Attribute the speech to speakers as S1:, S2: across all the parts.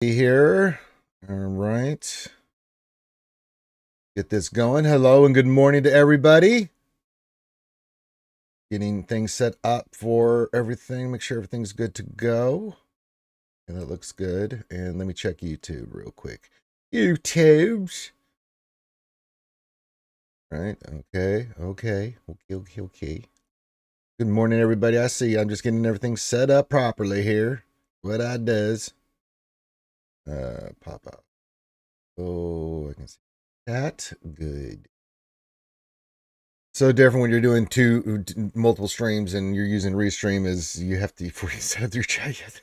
S1: Here. All right. Get this going. Hello and good morning to everybody. Getting things set up for everything. Make sure everything's good to go. And that looks good. And let me check YouTube real quick. YouTubes. Right. Okay. Good morning, everybody. I see. I'm just getting everything set up properly here. What I does. Pop out. Oh, I can see that. Good. So different when you're doing multiple streams and you're using restream is you have to before you set up your chat.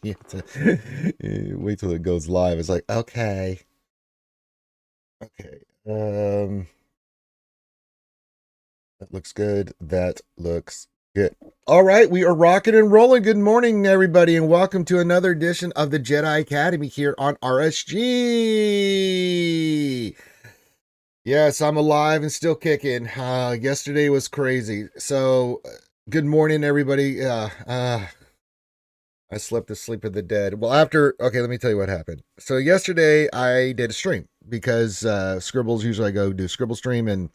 S1: You have to wait till it goes live. It's like okay. That looks good. That looks good. All right, we are rocking and rolling. Good morning, everybody, and welcome to another edition of the Jedi Academy here on RSG. Yes, I'm alive and still kicking. Yesterday was crazy. So, good morning, everybody. I slept the sleep of the dead. Well, okay, let me tell you what happened. So yesterday I did a stream because Scribbles usually I go do Scribble stream and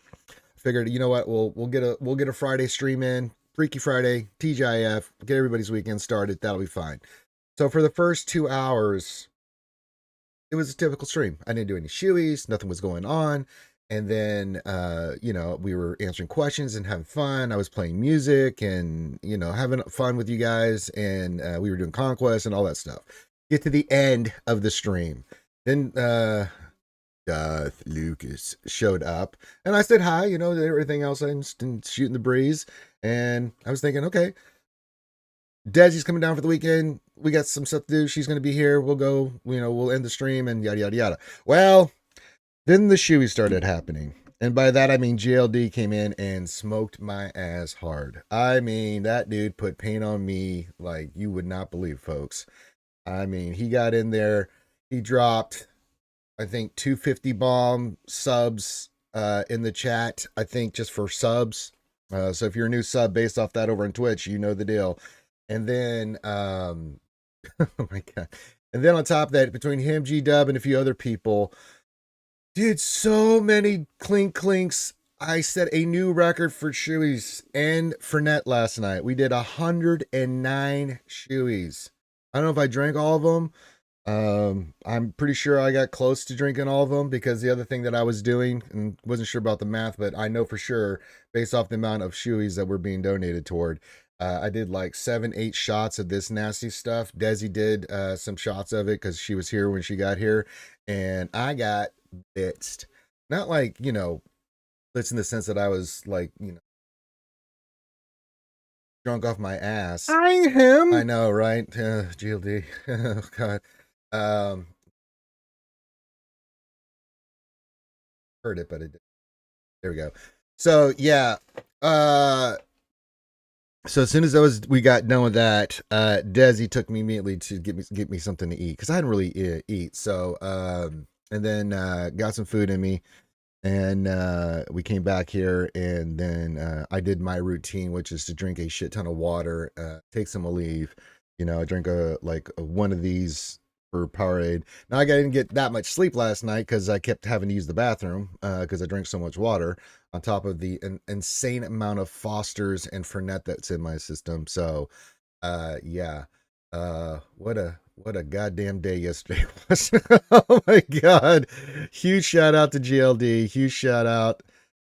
S1: figured, you know what, we'll get a Friday stream in, Freaky Friday, TGIF, get everybody's weekend started. That'll be fine. So for the first 2 hours, it was a typical stream. I didn't do any shoeies, nothing was going on. And then, we were answering questions and having fun. I was playing music and, having fun with you guys. And we were doing conquest and all that stuff. Get to the end of the stream. Then Darth Lucas showed up. And I said hi, everything else. I'm shooting the breeze. And I was thinking, okay, Desi's coming down for the weekend. We got some stuff to do. She's going to be here. We'll go, we'll end the stream and yada, yada, yada. Well, then the shoey started happening. And by that, I mean JLD came in and smoked my ass hard. I mean, that dude put paint on me like you would not believe, folks. I mean, he got in there. He dropped, I think, 250 bomb subs in the chat, I think, just for subs. So if you're a new sub based off that over on Twitch, you know the deal. And then, oh my God. And then on top of that, between him, G-Dub, and a few other people, did so many clinks. I set a new record for shoeies and Fernet last night. We did 109 shoeies. I don't know if I drank all of them. I'm pretty sure I got close to drinking all of them because the other thing that I was doing, and wasn't sure about the math, but I know for sure based off the amount of shoeies that were being donated toward, I did like 7-8 shots of this nasty stuff. Desi did some shots of it because she was here when she got here, and I got blitzed. Not like, blitzed in the sense that I was like, drunk off my ass.
S2: I him.
S1: I know, right? GLD. Oh, God. Heard it, but it did. There we go. So, yeah. So as soon as we got done with that, Desi took me immediately to get me something to eat because I hadn't really eat. So, and then got some food in me, and we came back here, and then I did my routine, which is to drink a shit ton of water, take some Aleve. I drink one of these for Powerade. Now I didn't get that much sleep last night because I kept having to use the bathroom because I drank so much water on top of the insane amount of Fosters and Fernet that's in my system. So, yeah, what a goddamn day yesterday was. Oh my God. Huge shout out to GLD. Huge shout out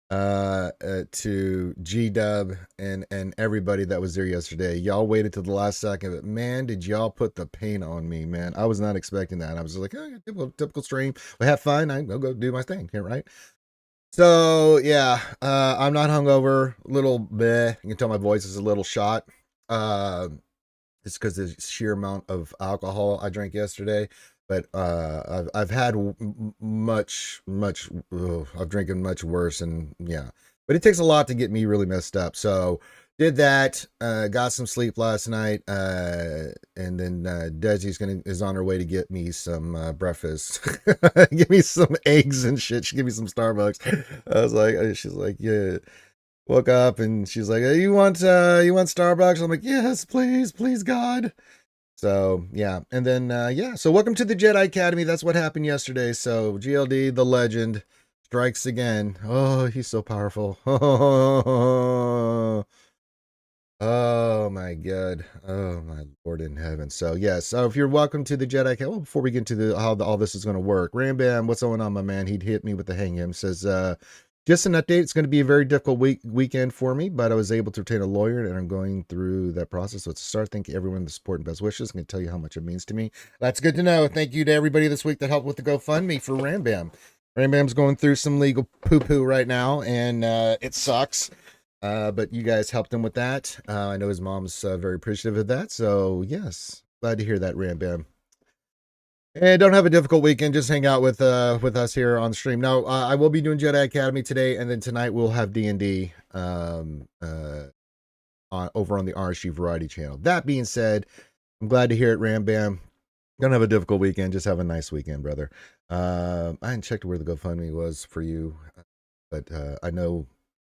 S1: to G-Dub and everybody that was there yesterday. Y'all waited till the last second, but man, did y'all put the paint on me, man. I was not expecting that. I was like, oh, typical stream. We have fun. I'll go do my thing here, right? So yeah, I'm not hungover. A little bleh. You can tell my voice is a little shot. It's because the sheer amount of alcohol I drank yesterday. But I've had much. I've drinking much worse, and yeah. But it takes a lot to get me really messed up. So did that. Got some sleep last night. And then Desi's is on her way to get me some breakfast. Give me some eggs and shit. She gave me some Starbucks. I was like, she's like, yeah. Woke up and she's like, you want Starbucks? I'm like, yes, please, God. So yeah, and then yeah, so welcome to the Jedi Academy. That's what happened yesterday. So GLD, the legend, strikes again. Oh, he's so powerful. Oh my God. Oh my Lord in heaven. So yes, so if you're welcome to the Jedi Academy, well, before we get into all this is going to work, Rambam, what's going on, my man? He'd hit me with the hang him. Says just an update. It's going to be a very difficult weekend for me, but I was able to obtain a lawyer and I'm going through that process. So it's a start. Thank you everyone for the support and best wishes. I'm going to tell you how much it means to me. That's good to know. Thank you to everybody this week that helped with the GoFundMe for Rambam. Rambam's going through some legal poo-poo right now, and it sucks. But you guys helped him with that. I know his mom's very appreciative of that. So yes, glad to hear that, Rambam. And don't have a difficult weekend. Just hang out with us here on the stream. Now I will be doing Jedi Academy today, and then tonight we'll have D&D over on the RSG Variety channel. That being said, I'm glad to hear it, Rambam. Don't have a difficult weekend. Just have a nice weekend, brother. I hadn't checked where the GoFundMe was for you, but I know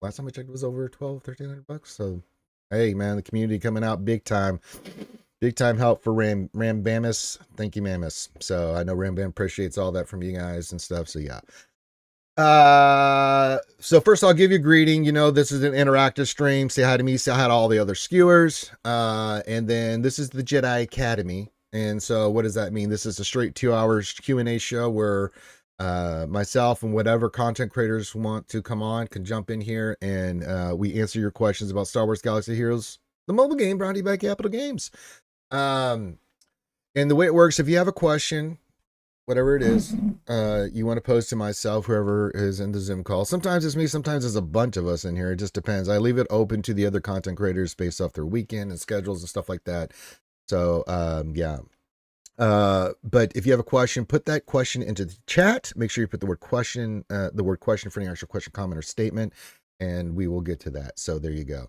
S1: last time I checked it was over $1,200-1,300. So hey, man, the community coming out big time. Big time help for Rambamus. Thank you, Mamus. So I know Rambam appreciates all that from you guys and stuff. So yeah. So first I'll give you a greeting. You know, this is an interactive stream. Say hi to me, say hi to all the other skewers. And then this is the Jedi Academy. And so what does that mean? This is a straight 2 hours Q&A show where myself and whatever content creators want to come on can jump in here and we answer your questions about Star Wars Galaxy Heroes, the mobile game brought to you by Capital Games. And the way it works, if you have a question, whatever it is, you want to pose to myself, whoever is in the Zoom call. Sometimes it's me, sometimes it's a bunch of us in here. It just depends. I leave it open to the other content creators based off their weekend and schedules and stuff like that. So, yeah. But if you have a question, put that question into the chat. Make sure you put the word question for the actual question, comment, or statement, and we will get to that. So there you go.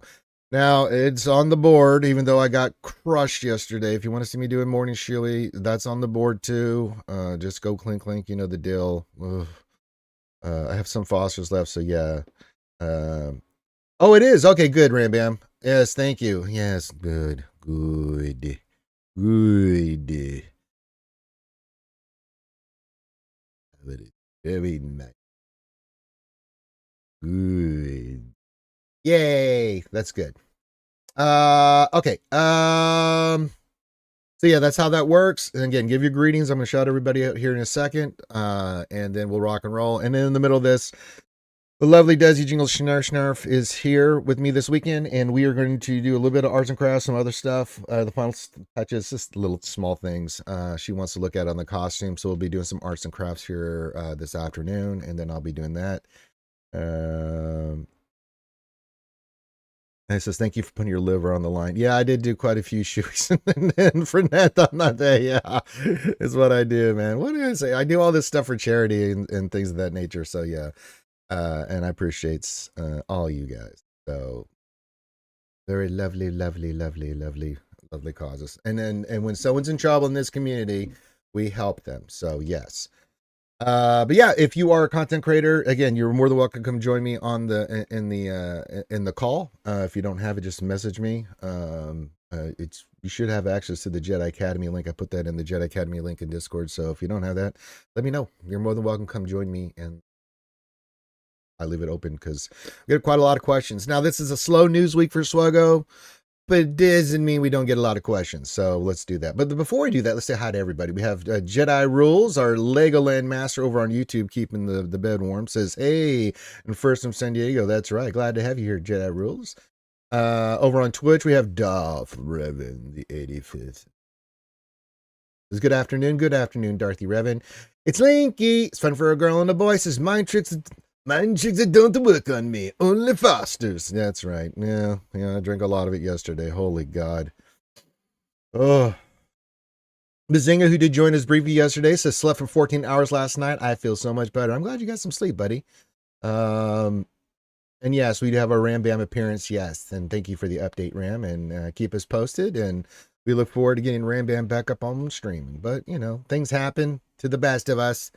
S1: Now it's on the board, even though I got crushed yesterday. If you want to see me doing morning shoey, that's on the board too. Just go clink clink, you know the deal. I have some Fosters left, so yeah. Oh, it is okay. Good, Rambam. Yes, thank you. Yes, good. Very nice. Good. Yay, that's good. Okay. So yeah, that's how that works. And again, give your greetings. I'm gonna shout everybody out here in a second. And then we'll rock and roll. And then in the middle of this, the lovely Desi Jingle Schnarf is here with me this weekend, and we are going to do a little bit of arts and crafts, some other stuff. The final touches, just little small things. She wants to look at on the costume, so we'll be doing some arts and crafts here this afternoon, and then I'll be doing that. And it says, thank you for putting your liver on the line. Yeah, I did do quite a few shoes and for net on that day. Yeah, is what I do, man. What do I say? I do all this stuff for charity and things of that nature. So yeah. And I appreciate all you guys. So very lovely, lovely, lovely, lovely, lovely causes. And when someone's in trouble in this community, we help them. So yes. But yeah, if you are a content creator, again, you're more than welcome to come join me on in the call. If you don't have it, just message me. You should have access to the Jedi Academy link. I put that in the Jedi Academy link in Discord. So if you don't have that, let me know. You're more than welcome to come join me, and I leave it open because we get quite a lot of questions. Now, this is a slow news week for SWGOH, but it doesn't mean we don't get a lot of questions. So let's do that. But before we do that, let's say hi to everybody. We have Jedi Rules, our Legoland master over on YouTube, keeping the bed warm, says, hey, and first from San Diego. That's right. Glad to have you here, Jedi Rules. Over on Twitch, we have Darth Revan, the 85th. It's good afternoon, Darthy Revan. It's Linky. It's fun for a girl and a boy. Says, mind tricks that don't work on me. Only Fosters. That's right. Yeah, I drank a lot of it yesterday. Holy God. Oh. Bazinga, who did join us briefly yesterday, says, slept for 14 hours last night. I feel so much better. I'm glad you got some sleep, buddy. And yes, we do have our Rambam appearance. Yes. And thank you for the update, Ram. And keep us posted. And we look forward to getting Rambam back up on streaming. But, things happen to the best of us.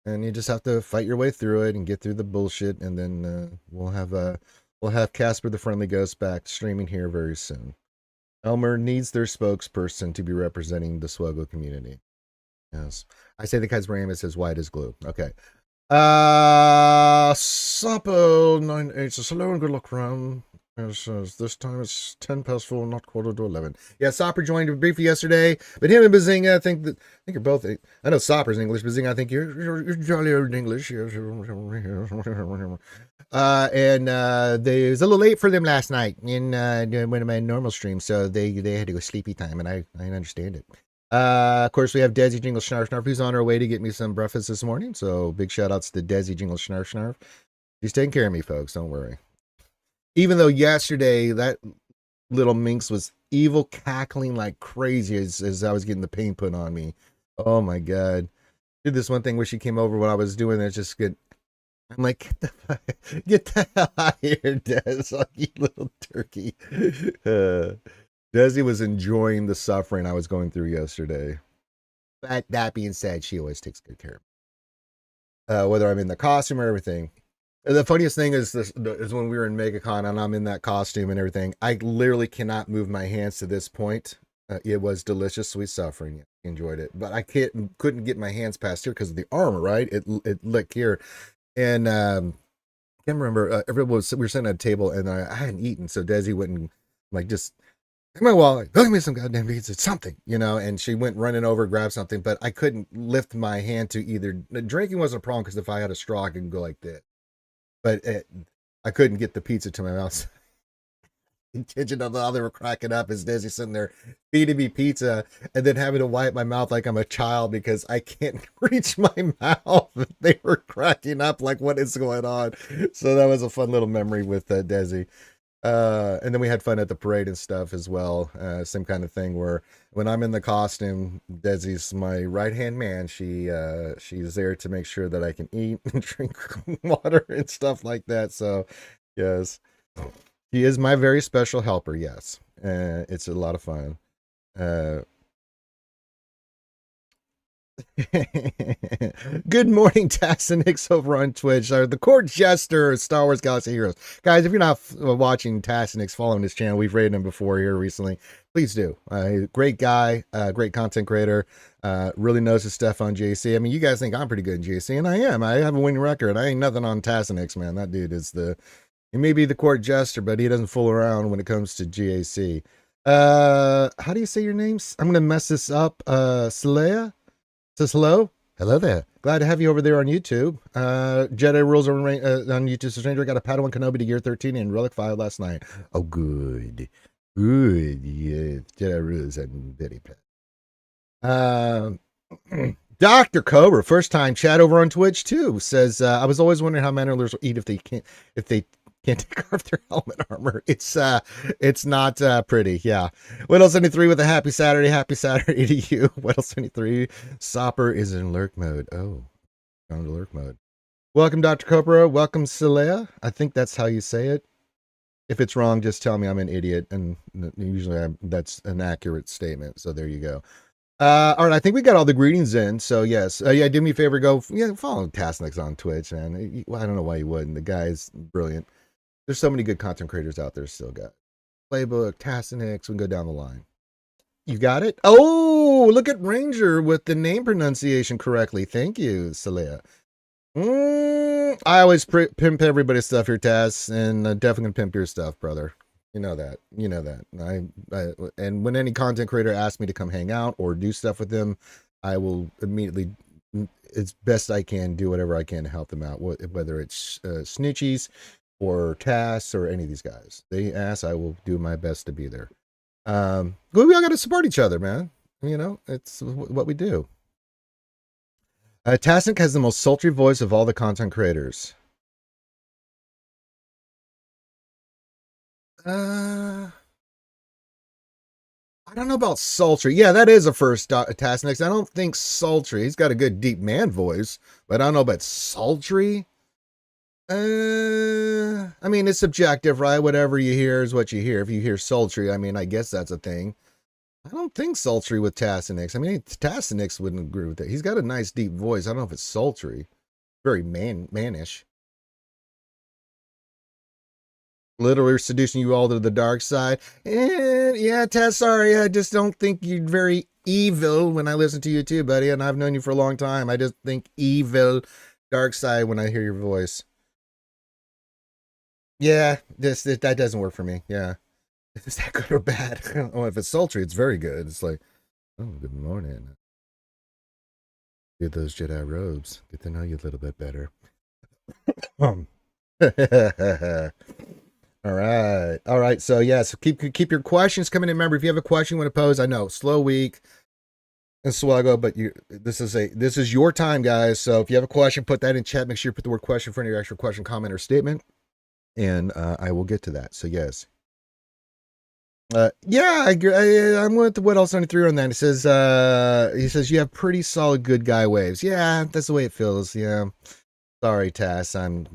S1: And you just have to fight your way through it and get through the bullshit. And then we'll have Casper the Friendly Ghost back streaming here very soon. Elmer needs their spokesperson to be representing the SWGOH community. Yes. I say the guy's name is as white as glue. Okay. Supper 9-8. So hello and good luck, round. This time it's 10 past 4, not quarter to 11. Yeah, Sopper joined briefly yesterday, but him and Bazinga, I think you're both. I know Sopper's English, Bazinga, I think you're jollier in English. And they it was a little late for them last night in one of my normal streams, so they had to go sleepy time, and I understand it. Of course, we have Desi Jingle Snarf Snarf, who's on her way to get me some breakfast this morning. So big shout outs to Desi Jingle Snarf Snarf. She's taking care of me, folks. Don't worry. Even though yesterday that little minx was evil, cackling like crazy as I was getting the paint put on me. Oh my god! Did this one thing where she came over when I was doing it. Just good. I'm like, get the hell out of here, Des! Like, you little turkey. Desi was enjoying the suffering I was going through yesterday. But that being said, she always takes good care of me. Whether I'm in the costume or everything. The funniest thing is when we were in MegaCon and I'm in that costume and everything. I literally cannot move my hands to this point. It was delicious, sweet suffering. Enjoyed it, but I couldn't get my hands past here because of the armor. Right? It licked here, and I can't remember. We were sitting at a table and I hadn't eaten, so Desi went and like just. My wallet, go give me some goddamn pizza, something, and she went running over, grabbed something, but I couldn't lift my hand to either. Drinking wasn't a problem because if I had a straw, I could go like this. But I couldn't get the pizza to my mouth. Intention of how they were cracking up as Desi sitting there feeding me pizza and then having to wipe my mouth like I'm a child because I can't reach my mouth. They were cracking up like, what is going on? So that was a fun little memory with Desi. And then we had fun at the parade and stuff as well. Same kind of thing where when I'm in the costume, Desi's my right-hand man. She's there to make sure that I can eat and drink water and stuff like that. So, yes, she is my very special helper. Yes, it's a lot of fun. Good morning, Tassinix over on Twitch. The Court Jester, Star Wars Galaxy Heroes. Guys, if you're not watching Tassinix, following this channel, we've rated him before here recently. Please do. Great guy, great content creator, really knows his stuff on JC. I mean, you guys think I'm pretty good in JC, and I am. I have a winning record. I ain't nothing on Tassinix, man. That dude is he may be the Court Jester, but he doesn't fool around when it comes to GAC. How do you say your names? I'm going to mess this up. Saleya? Says hello. Hello there. Glad to have you over there on YouTube. Jedi rules on YouTube. So Stranger got a Padawan Kenobi to Gear 13 and Relic 5 last night. Oh, good. Good. Yeah. Jedi rules and very pet. Dr. Cobra, first time chat over on Twitch too, says, I was always wondering how Mandalorians will eat if they can't take off their helmet armor. It's not pretty. Yeah. Whittle 73 with a happy Saturday to you. Whittle 73. Sopper is in lurk mode. Oh, on lurk mode. Welcome, Dr. Cobra. Welcome, Saleya. I think that's how you say it. If it's wrong, just tell me I'm an idiot, and usually that's an accurate statement. So there you go. All right, I think we got all the greetings in. So yes, yeah, do me a favor, follow Tasnix on Twitch, man. I don't know why you wouldn't. The guy's brilliant. There's so many good content creators out there still got Playbook, Tassinix, we can go down the line. You got it? Oh, look at Ranger with the name pronunciation correctly. Thank you, Saleya. I always pimp everybody's stuff here, Taz, and definitely gonna pimp your stuff, brother. You know that. And when any content creator asks me to come hang out or do stuff with them, I will immediately, as best I can, do whatever I can to help them out, whether it's snitchies, or Tass or any of these guys. They ask, I will do my best to be there. We all got to support each other, man. It's what we do. Tasnik has the most sultry voice of all the content creators. I don't know about sultry. Yeah, that is a first Tasnik. I don't think sultry. He's got a good deep man voice, but I don't know about sultry. I mean, it's subjective, right? Whatever you hear is what you hear. If you hear sultry, I mean, I guess that's a thing. I don't think sultry with Tassinix. I mean, Tassinix wouldn't agree with that. He's got a nice deep voice. I don't know if it's sultry. Very mannish. Literally seducing you all to the dark side. And yeah, Tess, sorry, I just don't think you're very evil when I listen to you too, buddy. And I've known you for a long time. I just think evil, dark side when I hear your voice. Yeah, that doesn't work for me. Yeah, is that good or bad? Oh, if it's sultry, it's very good. It's like, oh, good morning. Get those Jedi robes. Get to know you a little bit better. All right. So yeah, so keep your questions coming in. Remember, if you have a question you want to pose, I know slow week and SWGOH, but this is your time, guys. So if you have a question, put that in chat. Make sure you put the word question in front of your actual question, comment, or statement, and I will get to that. So yes. Yeah, I agree. I'm with what else 93 on that. He says you have pretty solid good guy waves. Yeah, that's the way it feels. Yeah. Sorry, Tass. No.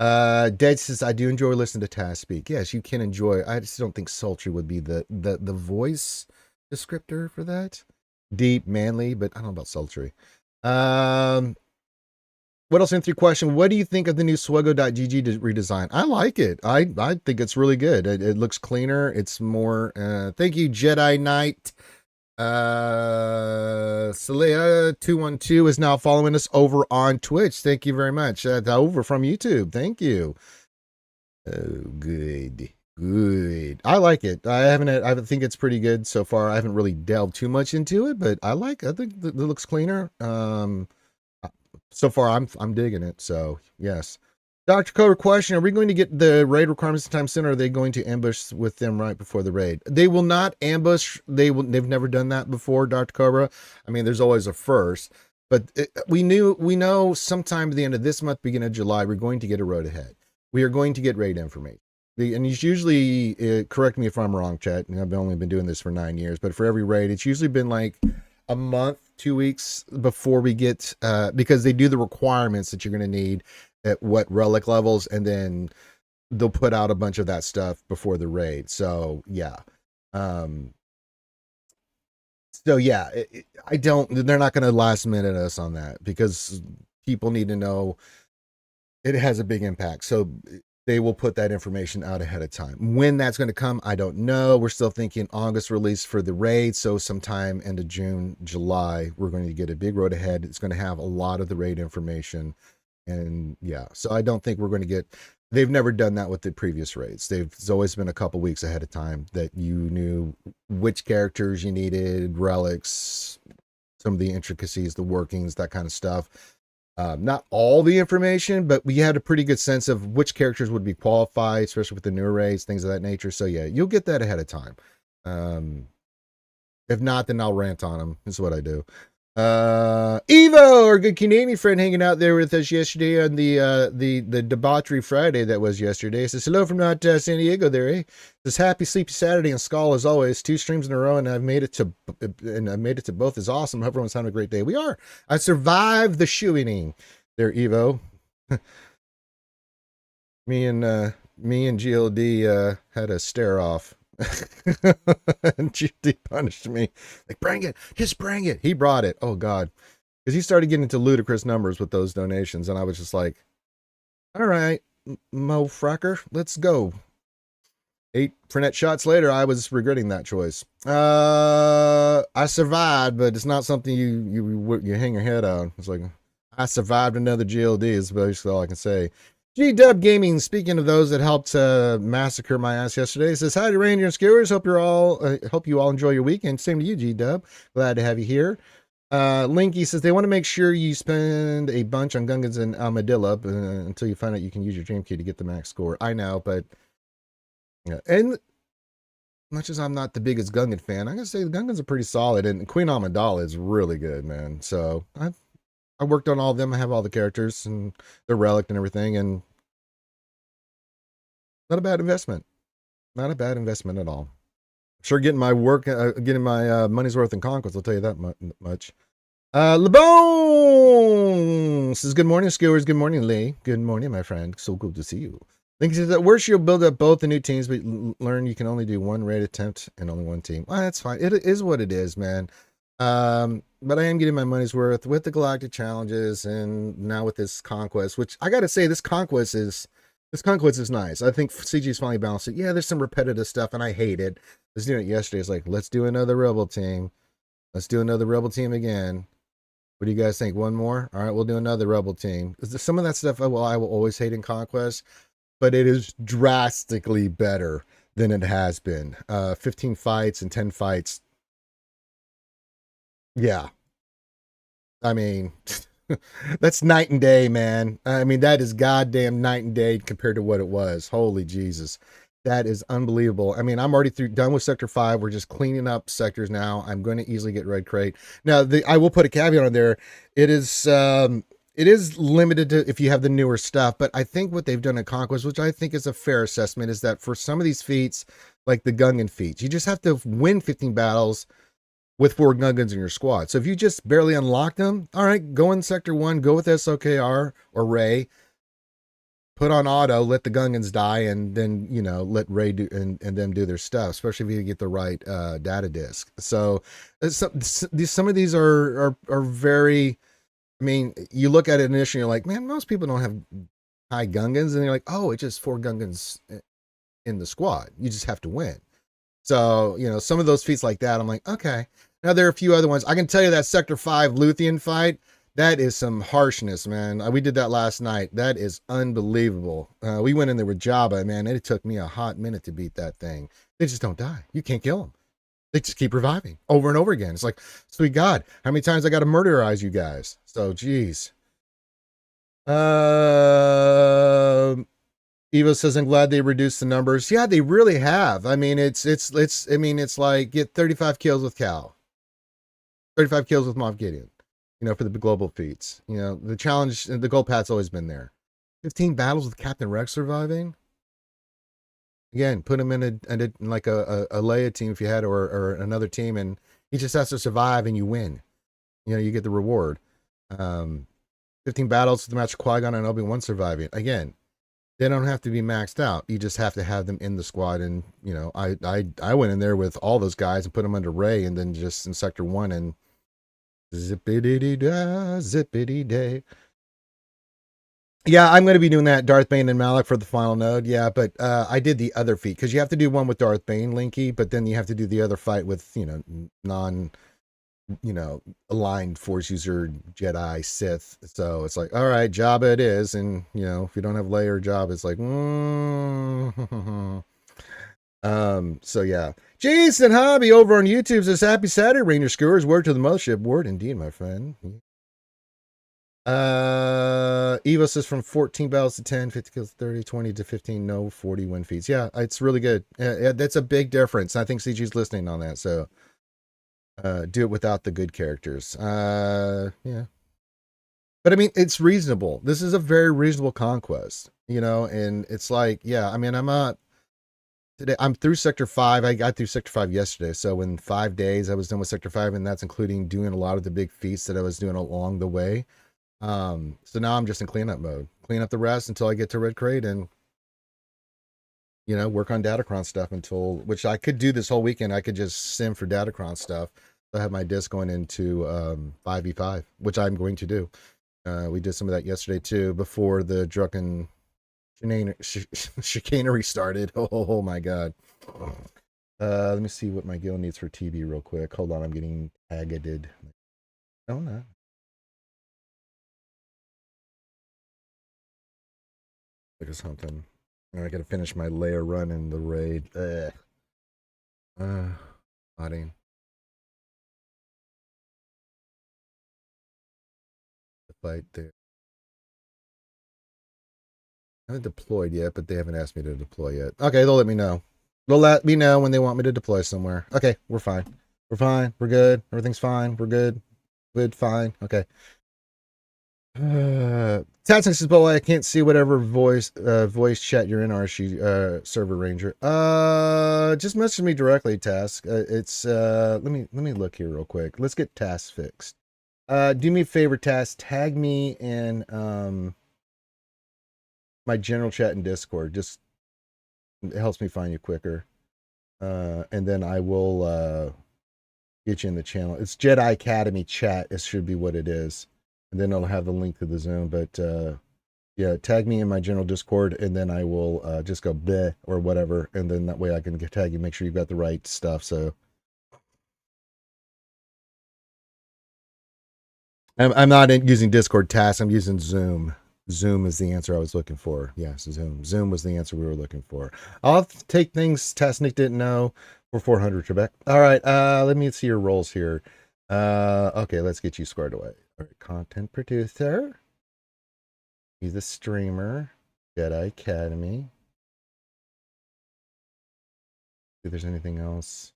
S1: Dead says I do enjoy listening to Taz speak. Yes, you can enjoy. I just don't think sultry would be the voice descriptor for that. Deep, manly, but I don't know about sultry. What else in three question? What do you think of the new SWGOH.gg redesign? I like it. I think it's really good. It looks cleaner. It's more. Thank you, Jedi Knight. Celia 212 is now following us over on Twitch. Thank you very much. Over from YouTube. Thank you. Oh, good. I like it. I think it's pretty good so far. I haven't really delved too much into it, but I think it looks cleaner. So far I'm digging it. So yes. Dr. Cobra question, are we going to get the raid requirements sometime soon, or are they going to ambush with them right before the raid? They will not ambush. They've never done that before, Dr. Cobra. I mean, there's always a first, but we know sometime at the end of this month, beginning of July, we're going to get a road ahead. We are going to get raid information. And it's usually, correct me if I'm wrong, chat, and I've only been doing this for 9 years, but for every raid, it's usually been like a month, 2 weeks before we get, because they do the requirements that you're going to need at what relic levels, and then they'll put out a bunch of that stuff before the raid. So yeah. They're not going to last minute us on that, because people need to know it has a big impact. So they will put that information out ahead of time. When that's going to come, I don't know. We're still thinking August release for the raid. So sometime into June, July, we're going to get a big road ahead. It's going to have a lot of the raid information. And yeah, so I don't think we're going to get, they've never done that with the previous raids. It's always been a couple weeks ahead of time that you knew which characters you needed, relics, some of the intricacies, the workings, that kind of stuff. Not all the information, but we had a pretty good sense of which characters would be qualified, especially with the newer raids, things of that nature. So yeah, you'll get that ahead of time. If not, then I'll rant on them. That's what I do. Evo, our good Canadian friend, hanging out there with us yesterday on the debauchery Friday that was yesterday. Says hello from not San Diego there, eh? Says happy sleepy Saturday and Skull as always. 2 streams in a row, and I made it to both. Is awesome. Hope everyone's having a great day. We are. I survived the shooting there, Evo. me and GLD had a stare off. And GD punished me. Like, bring it, just bring it. He brought it. Oh God, because he started getting into ludicrous numbers with those donations, and I was just like, all right, Mo Fracker, let's go. 8 Fernet shots later, I was regretting that choice. I survived, but it's not something you hang your head on. It's like, I survived another GLD is basically all I can say. G-Dub Gaming, speaking of those that helped massacre my ass yesterday, says, hi to Ranger and Skewers. Hope you all enjoy your weekend. Same to you, G-Dub. Glad to have you here. Linky says, they want to make sure you spend a bunch on Gungans and Armadillo until you find out you can use your dream key to get the max score. I know, but yeah. And much as I'm not the biggest Gungan fan, I gotta say the Gungans are pretty solid, and Queen Amidala is really good, man. So I worked on all of them. I have all the characters and the relic and everything, and not a bad investment. Not a bad investment at all. Sure, getting my money's worth in Conquest. I'll tell you that much. LeBone says, good morning, Skewers. Good morning, Lee. Good morning, my friend. So good to see you. Link says that worse, you'll build up both the new teams, but learn you can only do one raid attempt and only one team. Well, that's fine. It is what it is, man. But I am getting my money's worth with the Galactic Challenges, and now with this Conquest, which I gotta say, this Conquest is This Conquest is nice. I think CG's finally balanced it. Yeah, there's some repetitive stuff, and I hate it. I was doing it yesterday. It's like, let's do another Rebel team. Let's do another Rebel team again. What do you guys think? One more? All right, we'll do another Rebel team. Some of that stuff I will always hate in Conquest, but it is drastically better than it has been. 15 fights and 10 fights. Yeah. I mean, that's night and day, man. I mean, that is goddamn night and day compared to what it was. Holy Jesus. That is unbelievable. I mean, I'm already done with Sector 5. We're just cleaning up sectors now. I'm going to easily get Red Crate. Now, I will put a caveat on there. It is limited to if you have the newer stuff, but I think what they've done in Conquest, which I think is a fair assessment, is that for some of these feats, like the Gungan feats, you just have to win 15 battles with 4 Gungans in your squad. So if you just barely unlock them, all right, go in Sector 1, go with SOKR or Ray, put on auto, let the Gungans die, and then, let Ray do and them do their stuff, especially if you get the right data disk. So some of these are very, I mean, you look at it initially, you're like, man, most people don't have high Gungans, and you're like, oh, it's just 4 Gungans in the squad. You just have to win. So, some of those feats like that, I'm like, okay. Now, there are a few other ones. I can tell you that Sector 5 Luthien fight, that is some harshness, man. We did that last night. That is unbelievable. We went in there with Jabba, man. It took me a hot minute to beat that thing. They just don't die. You can't kill them. They just keep reviving over and over again. It's like, sweet God, how many times I got to murderize you guys? So, geez. Evo says, I'm glad they reduced the numbers. Yeah, they really have. I mean, it's like get 35 kills with Cal, 35 kills with Moff Gideon, for the global feats. The challenge, the gold path's always been there. 15 battles with Captain Rex surviving. Again, put him in a Leia team if you had, or another team, and he just has to survive and you win. You get the reward. 15 battles with the match Qui-Gon and Obi-Wan surviving. Again, they don't have to be maxed out. You just have to have them in the squad. And, I went in there with all those guys and put them under Ray, and then just in Sector 1 and zippity day. Yeah, I'm going to be doing that, Darth Bane and Malak for the final node. Yeah, but I did the other feat, because you have to do one with Darth Bane, Linky, but then you have to do the other fight with, aligned Force user Jedi Sith. So it's like, all right, Jabba it is. And, if you don't have Leia or Jabba, it's like, so yeah. Jason Hobby over on YouTube says, happy Saturday, Ranger Skewers. Word to the mothership. Word indeed, my friend. Evo says from 14 battles to 10, 50 kills, 30, 20 to 15, no 40 win feats. Yeah, it's really good. Yeah, that's a big difference. I think CG's listening on that. So do it without the good characters. Yeah. But I mean, it's reasonable. This is a very reasonable conquest, and it's like, yeah, I mean, I'm through Sector 5. I got through Sector 5 yesterday. So in 5 days, I was done with Sector 5, and that's including doing a lot of the big feats that I was doing along the way. So now I'm just in cleanup mode. Clean up the rest until I get to Red Crate, and work on Datacron stuff which I could do this whole weekend. I could just sim for Datacron stuff. I have my disc going into 5v5, which I'm going to do. We did some of that yesterday too, before the drunken chicanery started. Oh my God. Let me see what my guild needs for TV real quick. Hold on, I'm getting tagged. Oh no. Look at something. I gotta finish my layer run in the raid. Modding. The fight there. I haven't deployed yet, but they haven't asked me to deploy yet. Okay, they'll let me know. They'll let me know when they want me to deploy somewhere. Okay, we're fine. We're fine. We're good. Everything's fine. We're good. Good, fine. Okay. Tatson says, but I can't see whatever voice chat you're in, RSU server ranger. Just message me directly, Task. It's let me look here real quick. Let's get Task fixed. Do me a favor, Task. Tag me in my general chat in Discord. Just it helps me find you quicker. And then I will get you in the channel. It's Jedi Academy chat. It should be what it is. And then I'll have the link to the Zoom. But Yeah, tag me in my general Discord, and then I will just go bleh or whatever, and then that way I can tag you, make sure you've got the right stuff. So I'm not using Discord tasks. I'm using Zoom. Zoom is the answer I was looking for. Yes, Zoom. Zoom was the answer we were looking for. I'll take things Tasnik didn't know for 400, Trebek. All right, let me see your roles here. Okay, let's get you squared away. All right, content producer. He's a streamer. Jedi Academy. See if there's anything else.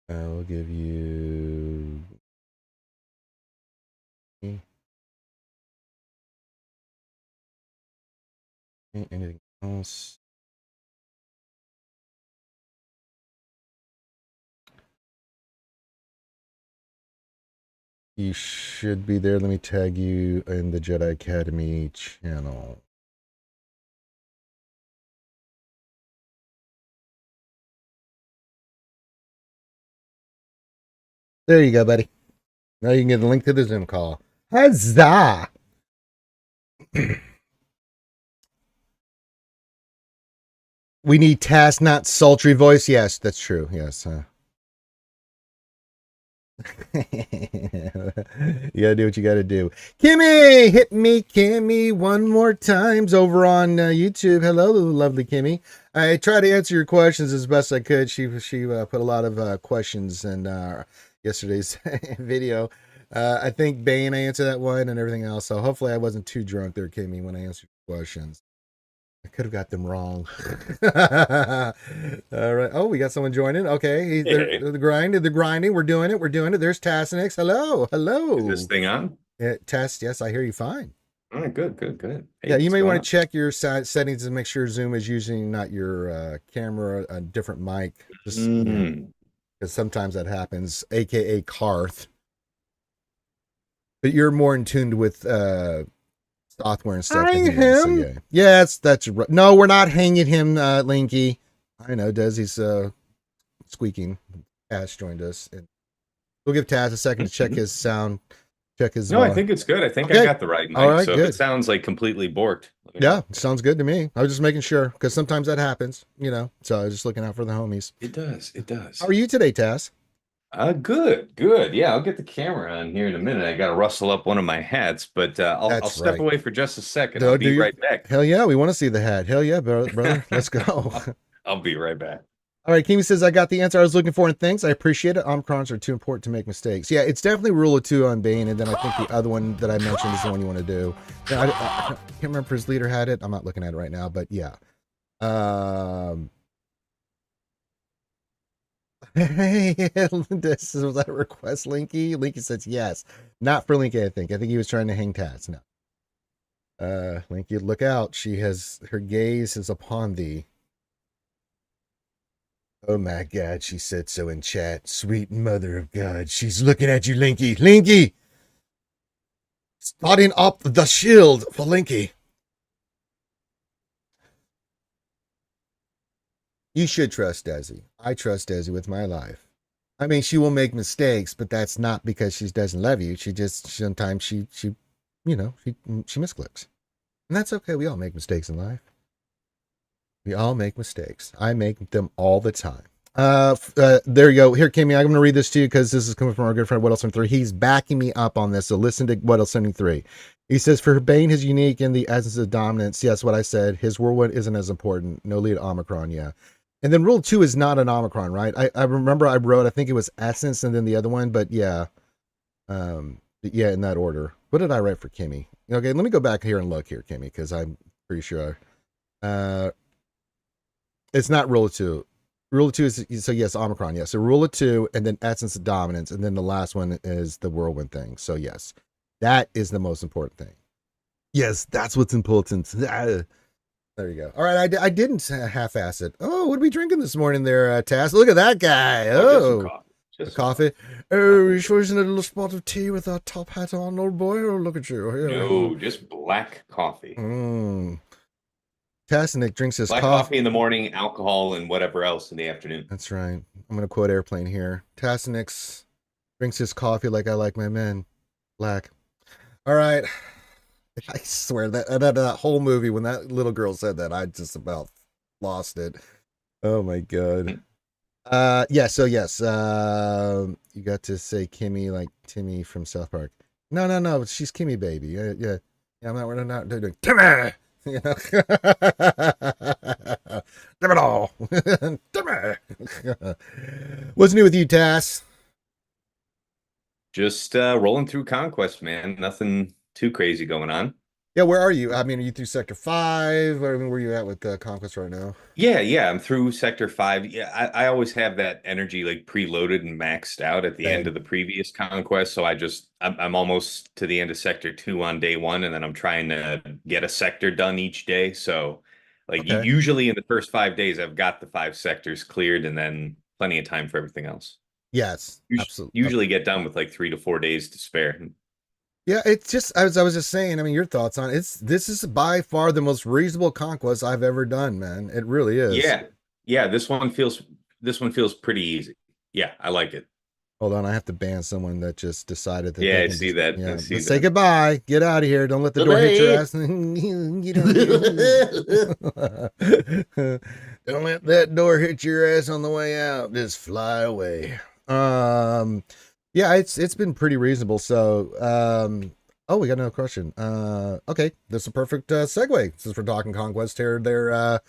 S1: We'll give you. Anything else? You should be there. Let me tag you in the Jedi Academy channel. There you go, buddy. Now you can get the link to the Zoom call. Huzzah! We need task, not sultry voice. Yes, that's true. Yes. You gotta do what you gotta do. Kimmy, hit me, Kimmy, one more times over on YouTube. Hello, lovely Kimmy. I tried to answer your questions as best I could. She put a lot of questions in yesterday's video. I think Bane, I answered that one and everything else. So hopefully I wasn't too drunk there, Kimmy, when I answered your questions. I could have got them wrong. All right. Oh, we got someone joining. Okay. The grinding. We're doing it. There's Tassinix. Hello.
S2: Is this thing on?
S1: Test. Yes, I hear you fine.
S2: All right, good.
S1: Hey, yeah, you may want to check your settings and make sure Zoom is using not your camera, a different mic. Just because sometimes that happens, aka Karth. But you're more in tune with software and stuff.
S3: Hang him.
S1: So yeah. Yes, that's right. No, we're not hanging him, Linky. I know Desi's squeaking. Taz joined us, and we'll give Taz a second to check his sound. Check his.
S2: No, I think it's good. I think I got the right mic.
S1: All right,
S2: so
S1: good.
S2: If it sounds like completely borked.
S1: Yeah, sounds good to me. I was just making sure because sometimes that happens, you know. So I was just looking out for the homies.
S2: It does.
S1: How are you today, Taz?
S2: Good. Yeah, I'll get the camera on here in a minute. I got to rustle up one of my hats, but I'll step away for just a second. I'll be right back.
S1: Hell yeah, we want to see the hat. Hell yeah, brother. Let's go.
S2: I'll be right back.
S1: All right, Kimi says, I got the answer I was looking for, and thanks. I appreciate it. Omicrons are too important to make mistakes. Yeah, it's definitely rule of two on Bane, and then I think the other one that I mentioned is the one you want to do. Yeah, I can't remember if his leader had it. I'm not looking at it right now, but yeah. Hey, this was that a request, Linky? Linky says yes. Not for Linky, I think. I think he was trying to hang Taz. No. Linky, look out. Her gaze is upon thee. Oh my God, she said so in chat. Sweet mother of God, she's looking at you, Linky. Linky! Starting up the shield for Linky. You should trust Desi. I trust Desi with my life. I mean, she will make mistakes, but that's not because she doesn't love you. Sometimes she misclicks. And that's okay. We all make mistakes in life. We all make mistakes. I make them all the time. There you go. Here, Kimmy, I'm going to read this to you because this is coming from our good friend, What Else 73. He's backing me up on this. So listen to What Else 73. He says, for Bane, his unique in the essence of dominance. Yes, what I said. His whirlwind isn't as important. No lead Omicron, yeah. And then rule 2 is not an Omicron, right? I remember I wrote, I think it was essence and then the other one, but yeah. Yeah, in that order. What did I write for Kimmy? Okay, let me go back here and look here, Kimmy, because I'm pretty sure. It's not rule of 2. Rule of 2 is, so yes, Omicron, yes. So rule of 2, and then essence of dominance, and then the last one is the whirlwind thing. So yes, that is the most important thing. Yes, that's what's important. There you go. All right, I didn't half-ass it. Oh, what are we drinking this morning there, Taz? Look at that guy. Just coffee. Oh, you sure isn't a little spot of tea with a top hat on, old boy? Oh, look at you.
S2: No, just black coffee.
S1: Tasnik drinks his
S2: coffee in the morning, alcohol, and whatever else in the afternoon.
S1: That's right. I'm going to quote Airplane here. Tasnik drinks his coffee like I like my men. Black. All right. I swear that whole movie, when that little girl said that, I just about lost it. Oh my god. Yeah, so yes, you got to say Kimmy like Timmy from South Park. No, no, no, she's Kimmy baby. Yeah. Yeah, we're not doing Timmy. You know? Damn it all. Timmy. What's new with you, Tass?
S2: Just rolling through Conquest, man. Nothing too crazy going on.
S1: Yeah, where are you? I mean, are you through Sector 5? I mean, where are you at with Conquest right now?
S2: Yeah. I'm through Sector 5. Yeah, I always have that energy like preloaded and maxed out at the end
S1: Same.
S2: of the previous conquest. So I'm almost to the end of Sector 2 on day one, and then I'm trying to get a sector done each day. So like
S1: Okay.
S2: usually in the first 5 days, I've got the 5 sectors cleared and then plenty of time for everything else.
S1: Yes, absolutely.
S2: Usually get done with like 3 to 4 days to spare.
S1: Yeah, it's just I was just saying. I mean, your thoughts on it. This is by far the most reasonable conquest I've ever done, man. It really is.
S2: Yeah. Yeah, this one feels pretty easy. Yeah, I like it.
S1: Hold on, I have to ban someone that just decided that
S2: Yeah,
S1: they
S2: I
S1: can
S2: see
S1: just
S2: that. I
S1: yeah.
S2: see
S1: Let's say
S2: that.
S1: goodbye. Get out of here. Don't let the door hit your
S2: Bye-bye.
S1: ass. Get out of here. Don't let that door hit your ass on the way out. Just fly away. Yeah, it's been pretty reasonable. So oh, we got another question. Okay, this is a perfect segue since we're talking conquest here. There,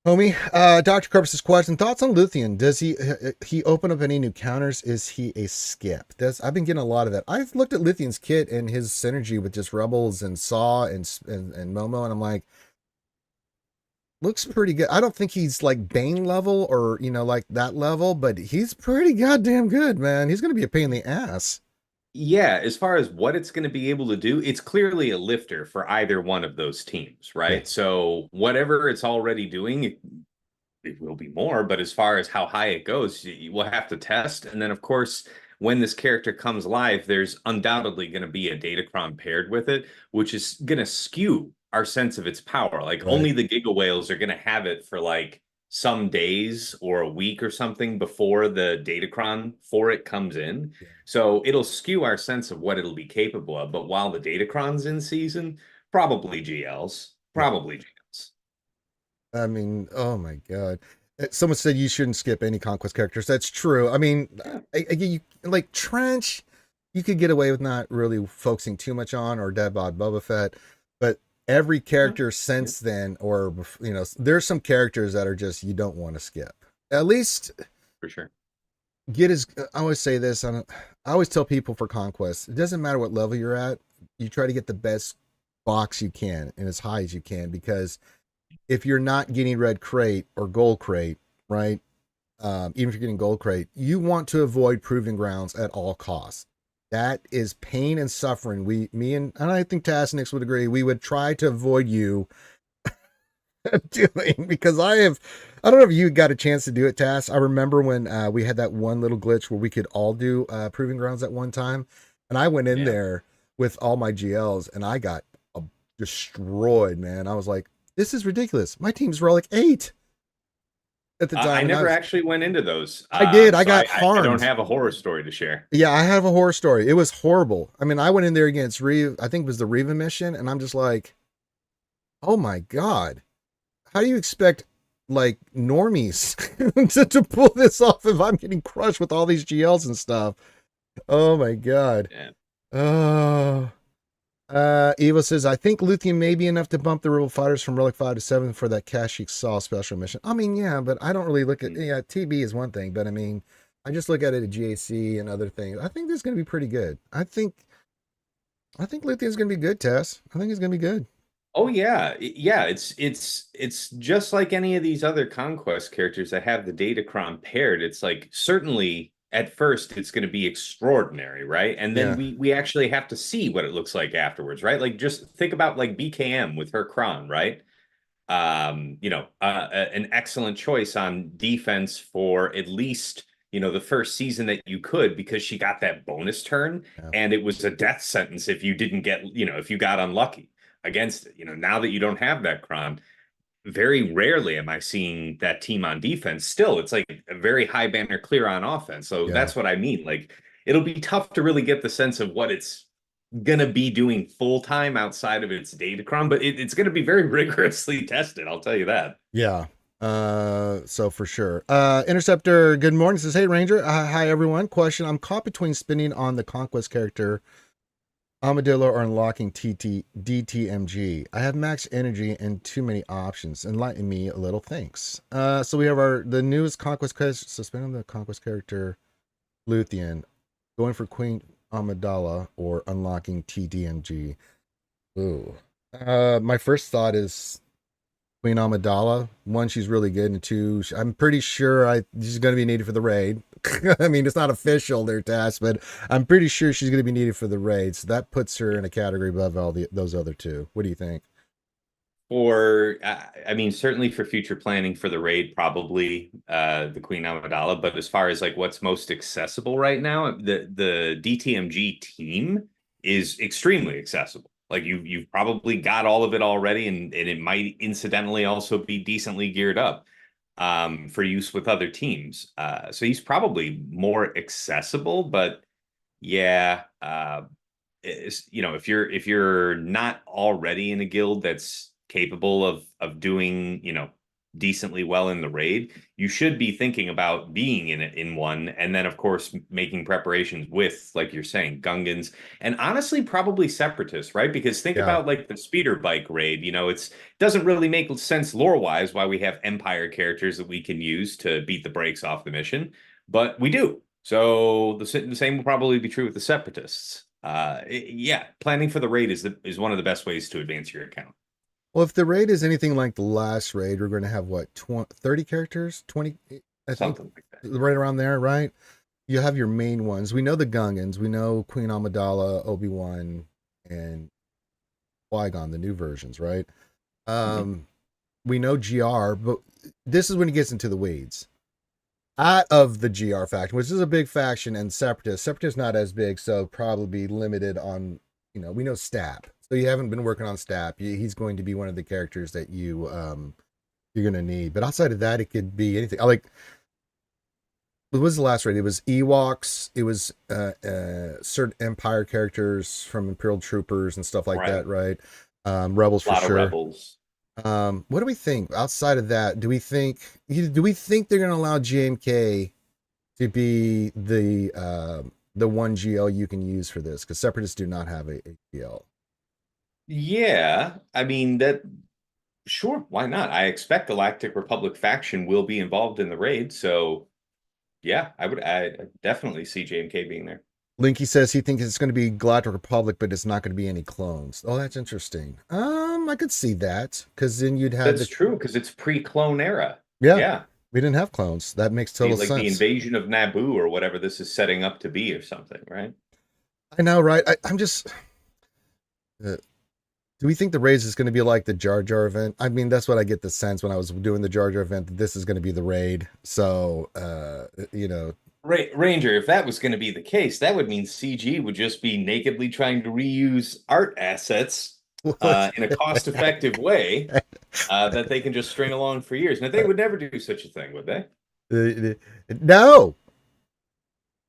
S1: homie, Dr. Corpus's question: thoughts on Luthien? Does he open up any new counters? Is he a skip? I've been getting a lot of that. I've looked at Luthien's kit and his synergy with just Rebels and Saw and Momo, and I'm like, looks pretty good. I don't think he's like Bane level or like that level, but he's pretty goddamn good, man. He's gonna be a pain in the ass.
S2: Yeah, as far as what it's going to be able to do, it's clearly a lifter for either one of those teams,
S1: Yeah,
S2: right? So whatever it's already doing, it will be more, but as far as how high it goes, you will have to test. And then, of course, when this character comes live, there's undoubtedly going to be a datacron paired with it, which is going to skew our sense of its power. Like
S1: right.
S2: only the Giga Whales are going to have it for like some days or a week or something before the datacron for it comes in.
S1: Yeah.
S2: So it'll skew our sense of what it'll be capable of. But while the datacron's in season, probably GLs,
S1: Yeah.
S2: probably GLs.
S1: I mean, oh my god. Someone said you shouldn't skip any conquest characters. That's true. I mean,
S2: Yeah.
S1: you like Trench, you could get away with not really focusing too much on, or Dead Bod Boba Fett, but every character since then, or there's some characters that are just you don't want to skip. At least
S2: For sure.
S1: get as I always say this. I always tell people for conquest, it doesn't matter what level you're at. You try to get the best box you can and as high as you can, because if you're not getting red crate or gold crate, right? Even if you're getting gold crate, you want to avoid proving grounds at all costs. That is pain and suffering. Me and I think Tasnix would agree. We would try to avoid you doing, because I don't know if you got a chance to do it, Tass. I remember when we had that one little glitch where we could all do proving grounds at one time, and I went in
S2: Yeah.
S1: there with all my GLs and I got destroyed, man. I was like, this is ridiculous. My team's relic 8 at the
S2: I
S1: time, and
S2: never actually went into those.
S1: I did. I
S2: So
S1: got
S2: I don't
S1: harmed.
S2: have a horror story to share.
S1: Yeah, I have a horror story. It was horrible. I mean, I went in there against Reeve. I think it was the Riva mission, and I'm just like, oh my god, how do you expect like normies to pull this off if I'm getting crushed with all these GLs and stuff? Oh my god.
S2: Yeah.
S1: Oh. Eva says, I think Luthien may be enough to bump the Rebel fighters from Relic 5 to 7 for that Kashyyyk Saw special mission. I mean, yeah, but I don't really look at, yeah, TB is one thing, but I mean, I just look at it at GAC and other things. I think this is going to be pretty good. I think Luthien's going to be good, Tess. I think it's going to be good.
S2: Oh yeah. Yeah, it's just like any of these other conquest characters that have the Datacron paired. It's like certainly at first it's going to be extraordinary, right? And then
S1: Yeah.
S2: we actually have to see what it looks like afterwards, right? Like just think about like BKM with her Kron, right? An excellent choice on defense for at least, the first season that you could, because she got that bonus turn
S1: Yeah.
S2: and it was a death sentence if you didn't get, if you got unlucky against it. Now that you don't have that Kron, very rarely am I seeing that team on defense. Still, it's like a very high banner clear on offense. So
S1: Yeah.
S2: that's what I mean. Like it'll be tough to really get the sense of what its gonna be doing full time outside of its datacron, but it's gonna be very rigorously tested. I'll tell you that.
S1: Yeah. So for sure. Interceptor, good morning. Says, hey Ranger. Hi everyone. Question. I'm caught between spinning on the Conquest character Armadillo or unlocking DTMG. I have max energy and too many options. Enlighten me a little, thanks. So we have the newest Conquest character, suspending the Conquest character Luthien, going for Queen Amidala or unlocking TDMG. Ooh. My first thought is Queen Amidala. One, she's really good, and two, I'm pretty sure she's going to be needed for the raid. I mean, it's not official their task, but I'm pretty sure she's going to be needed for the raid. So that puts her in a category above those other two. What do you think?
S2: For I mean, certainly for future planning for the raid, probably the Queen Amidala. But as far as like what's most accessible right now, the DTMG team is extremely accessible. Like you've probably got all of it already, and it might incidentally also be decently geared up for use with other teams. So he's probably more accessible, but yeah, if you're not already in a guild that's capable of doing, decently well in the raid, you should be thinking about being in one, and then of course making preparations with, like you're saying, Gungans, and honestly probably separatists, right? Because think
S1: Yeah.
S2: about like the speeder bike raid, it doesn't really make sense lore wise why we have Empire characters that we can use to beat the brakes off the mission, but we do. So the same will probably be true with the separatists. Yeah, planning for the raid is one of the best ways to advance your account.
S1: Well, if the raid is anything like the last raid, we're going to have what, 30 characters? 20, I think,
S2: Something like that.
S1: right around there, right? You have your main ones. We know the Gungans. We know Queen Amidala, Obi-Wan, and Qui-Gon, the new versions, right?
S2: Mhm.
S1: We know GR, but this is when he gets into the weeds. Out of the GR faction, which is a big faction, and Separatist not as big, so probably limited on, we know Stab. So you haven't been working on Stab. He's going to be one of the characters that you're going to need. But outside of that, it could be anything. I like, what was the last raid? It was Ewoks. It was certain Empire characters from Imperial Troopers and stuff like
S2: Right.
S1: that, right? Rebels
S2: A
S1: for
S2: lot of
S1: sure.
S2: rebels.
S1: What do we think outside of that? Do we think they're going to allow GMK to be the one GL you can use for this? Because Separatists do not have a GL.
S2: Yeah, I mean that. Sure, why not? I expect Galactic Republic faction will be involved in the raid, so yeah, I definitely see JMK being there.
S1: Linky says he thinks it's going to be Galactic Republic, but it's not going to be any clones. Oh, that's interesting. I could see that because then you'd have
S2: That's
S1: the
S2: true because it's pre-clone era.
S1: yeah.
S2: Yeah,
S1: We didn't have clones. That makes
S2: the
S1: total
S2: like the
S1: sense.
S2: invasion of Naboo or whatever this is setting up to be or something, right?
S1: I know, right? I'm just. Uh, do we think the raid is going to be like the Jar Jar event? I mean, that's what I get the sense when I was doing the Jar Jar event that this is going to be the raid. So,
S2: Ranger, if that was going to be the case, that would mean CG would just be nakedly trying to reuse art assets
S1: what?
S2: in a cost-effective way that they can just string along for years. Now, they would never do such a thing, would they?
S1: No,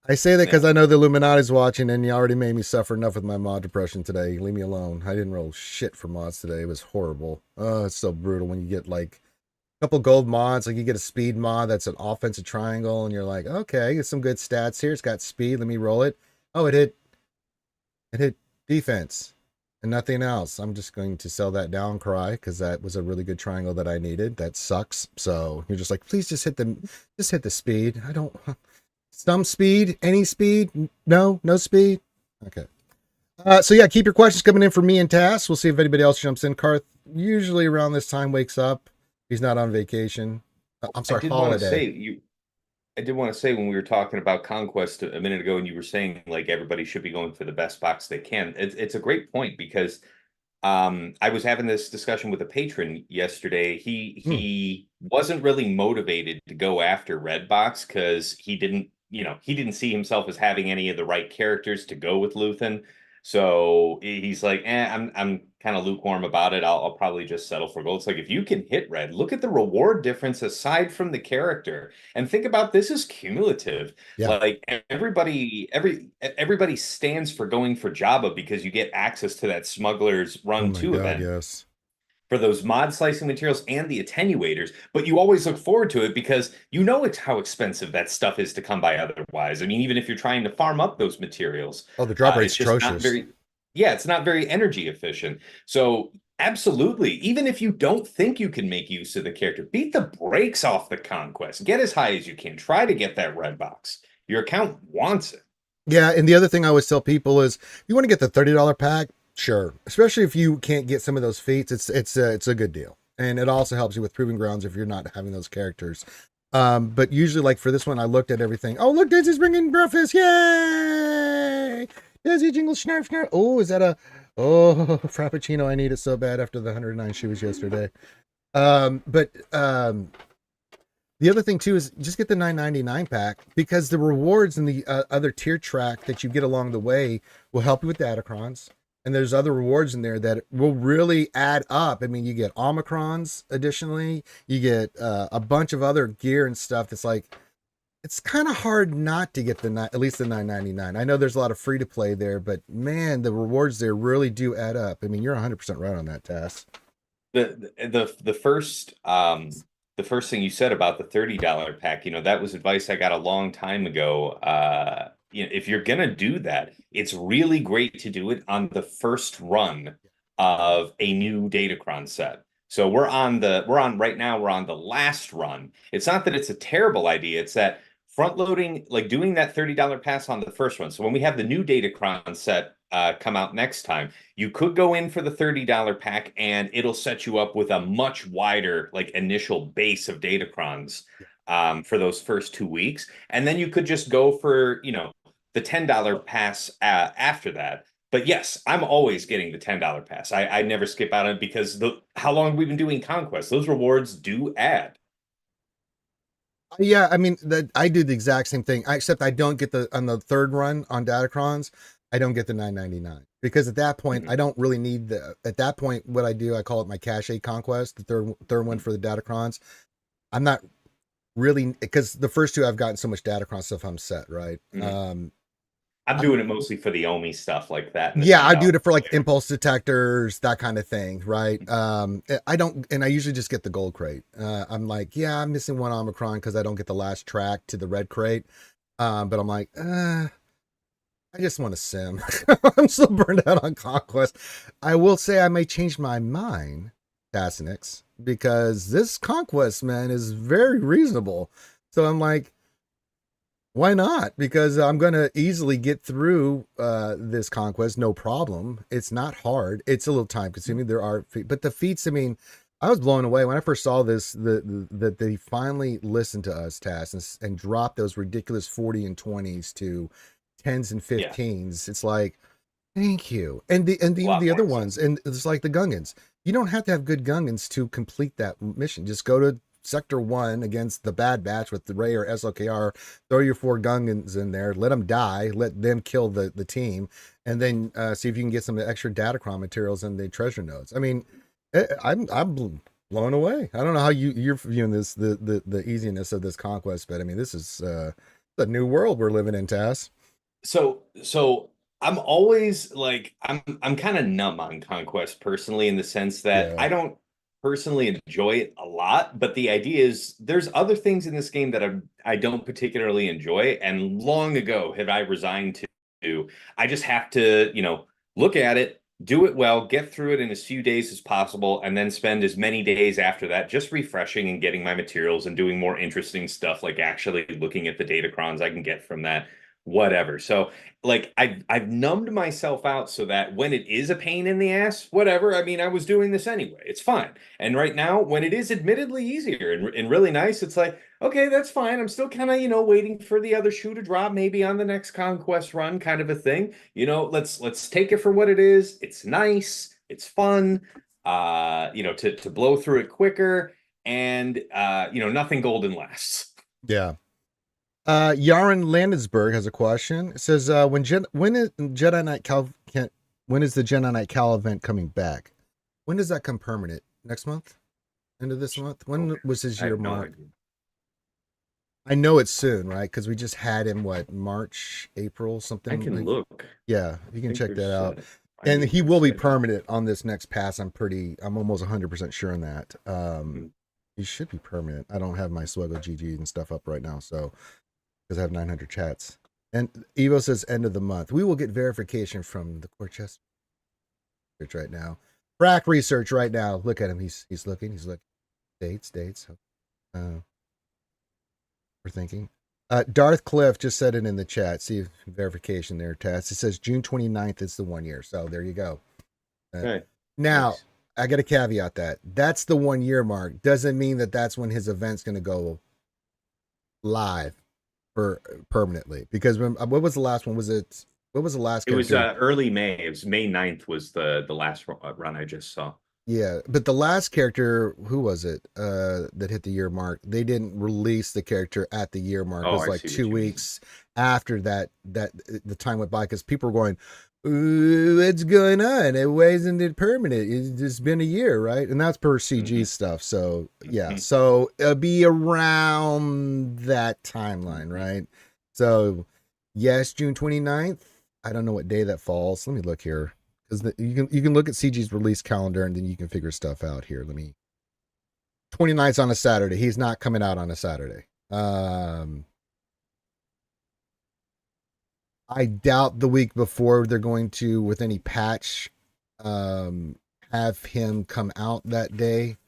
S1: I say that because
S2: Yeah.
S1: I know the Illuminati's watching, and you already made me suffer enough with my mod depression today. Leave me alone. I didn't roll shit for mods today. It was horrible. Oh, it's so brutal when you get like a couple gold mods. Like you get a speed mod that's an offensive triangle, and you're like, okay, get some good stats here. It's got speed. Let me roll it. Oh, it hit defense and nothing else. I'm just going to sell that down, cry, because that was a really good triangle that I needed. That sucks. So you're just like, please just hit the speed. I don't. Some speed, any speed, no speed. Okay. So yeah, keep your questions coming in for me and Tass. We'll see if anybody else jumps in. Karth usually around this time wakes up. He's not on vacation. I'm
S2: I
S1: sorry,
S2: did want to
S1: holiday.
S2: say I did want to say when we were talking about Conquest a minute ago, and you were saying like everybody should be going for the best box they can. It's a great point because I was having this discussion with a patron yesterday.
S1: Hmm.
S2: He wasn't really motivated to go after Red Box because he didn't see himself as having any of the right characters to go with Luthen. So he's like, I'm kind of lukewarm about it. I'll probably just settle for gold. It's like if you can hit red, look at the reward difference aside from the character, and think about this as cumulative.
S1: Yeah.
S2: Like everybody stands for going for Jabba because you get access to that Smuggler's
S1: Oh
S2: Run
S1: my
S2: 2
S1: God,
S2: event
S1: yes.
S2: for those mod slicing materials and the attenuators, but you always look forward to it because you know it's how expensive that stuff is to come by otherwise. I mean, even if you're trying to farm up those materials,
S1: Oh, the drop rate's
S2: it's just not
S1: atrocious.
S2: very, yeah, it's not very energy efficient. So absolutely, even if you don't think you can make use of the character, beat the brakes off the conquest. Get as high as you can. Try to get that red box. Your account wants it.
S1: Yeah, and the other thing I always tell people is, if you want to get the $30 pack, sure. Especially if you can't get some of those feats, it's a good deal, and it also helps you with proving grounds if you're not having those characters. But usually, like for this one, I looked at everything. Oh, look, Daisy's bringing breakfast! Yay! Daisy jingle snarf snarf. Oh, is that a frappuccino? I need it so bad after the 109 she was yesterday. But the other thing too is just get the 9.99 pack, because the rewards in the other tier track that you get along the way will help you with datacrons. And there's other rewards in there that will really add up. I mean, you get omicrons additionally, you get a bunch of other gear and stuff that's like, it's kind of hard not to get at least the 9.99. I know there's a lot of free to play there, but man, the rewards there really do add up. I mean, you're 100% right on that, Task.
S2: The first thing you said about the $30 pack, that was advice I got a long time ago. If you're gonna do that, it's really great to do it on the first run of a new Datacron set. So right now, we're on the last run. It's not that it's a terrible idea, it's that front loading, like doing that $30 pass on the first run. So when we have the new Datacron set come out next time, you could go in for the $30 pack and it'll set you up with a much wider like initial base of Datacrons for those first 2 weeks. And then you could just go for, the $10 pass after that. But yes, I'm always getting the $10 pass. I never skip out on it because how long we've been doing Conquest, those rewards do add.
S1: Yeah, I mean, I do the exact same thing, except I don't get on the third run on Datacrons, I don't get the 9.99, because at that point I
S2: Mhm.
S1: don't really need at that point what I do, I call it my cache conquest, the third one for the Datacrons. I'm not really, because the first two I've gotten so much Datacron stuff, I'm set, right?
S2: Mhm. I'm
S1: I'm
S2: doing it mostly for the Omi stuff like that and the
S1: Yeah, I do
S2: $10.
S1: it for like impulse detectors, that kind of thing, right? I don't, and I usually just get the gold crate. I'm like, yeah, I'm missing one Omicron because I don't get the last track to the red crate. But I'm like, I just want to sim. I'm so burned out on Conquest. I will say I may change my mind, Tassinix, because this Conquest, man, is very reasonable. So I'm like, why not? Because I'm going to easily get through this conquest, no problem. It's not hard. It's a little time consuming. There are, but the feats, I mean, I was blown away when I first saw this, that they finally listened to us, Tass, and dropped those ridiculous 40 and 20s to 10s and
S2: Yeah,
S1: 15s. It's like, thank you. And
S2: a
S1: even
S2: lot
S1: the
S2: more
S1: other ones,
S2: accessible.
S1: and it's like the Gungans. You don't have to have good Gungans to complete that mission. Just go to Sector 1 against the Bad Batch with the Ray or SLKR, throw your 4 Gungans in there, let them die, let them kill the team, and then see if you can get some extra datacron materials in the treasure nodes. I mean, I'm blown away. I don't know how you're viewing this, the easiness of this conquest, but I mean, this is the new world we're living in, Tass.
S2: So I'm always like I'm kind of numb on Conquest personally in the sense that
S1: Yeah.
S2: I don't personally enjoy it a lot, but the idea is there's other things in this game that I don't particularly enjoy, and long ago have I resigned to. I just have to, look at it, do it well, get through it in as few days as possible, and then spend as many days after that just refreshing and getting my materials and doing more interesting stuff, like actually looking at the datacrons I can get from that, whatever. So like I've numbed myself out so that when it is a pain in the ass, whatever. I mean, I was doing this anyway. It's fine. And right now, when it is admittedly easier and really nice, it's like, okay, that's fine. I'm still kind of, waiting for the other shoe to drop, maybe on the next conquest run, kind of a thing. Let's take it for what it is. It's nice, it's fun, to blow through it quicker, and nothing golden lasts.
S1: Yeah. Yaren Landesberg has a question. It says, when Jedi Knight when is the Jedi Knight Cal event coming back? When does that come permanent? Next month? End of this month? When was his
S2: I
S1: year
S2: have no
S1: mark?
S2: idea.
S1: I know it's soon, right? Because we just had him, what, March, April,
S2: I
S1: something
S2: can
S1: like.
S2: look.
S1: Yeah, you
S2: I
S1: can
S2: think
S1: check that
S2: there's
S1: out. And
S2: finding
S1: he
S2: their
S1: will be
S2: schedule.
S1: permanent on this next pass. I'm almost 100% sure on that.
S2: Mm.
S1: He should be permanent. I don't have my SWGOH GG and stuff up right now, so because I have 900 chats. And Evo says end of the month. We will get verification from the Corchester research right now. Frack research right now. Look at him. He's looking. He's looking. Dates. We're thinking. Darth Cliff just said it in the chat. See verification there, Tess. It says June 29th is the 1 year. So there you go.
S2: Okay.
S1: Now,
S2: Nice.
S1: I got to caveat that. That's the 1 year mark. Doesn't mean that that's when his event's going to go live for permanently. Because what was the last one? What was the last
S2: It was
S1: character?
S2: early May. It was May 9th was the last run I just saw.
S1: Yeah, but the last character, who was it? That hit the year mark. They didn't release the character at the year mark. It
S2: Oh,
S1: was
S2: I
S1: like
S2: see what
S1: 2
S2: you mean.
S1: weeks after that. That the time went by because people were going, "Ooh, what's going on? Why isn't it permanent? It's just been a year, right?" And that's per CG
S2: Mhm.
S1: stuff. So yeah,
S2: Mhm.
S1: so it'll be around that timeline, right? So yes, June 29th. I don't know what day that falls. Let me look here. Because you can look at CG's release calendar and then you can figure stuff out here. 29th's on a Saturday. He's not coming out on a Saturday. I doubt the week before they're going to, with any patch, have him come out that day.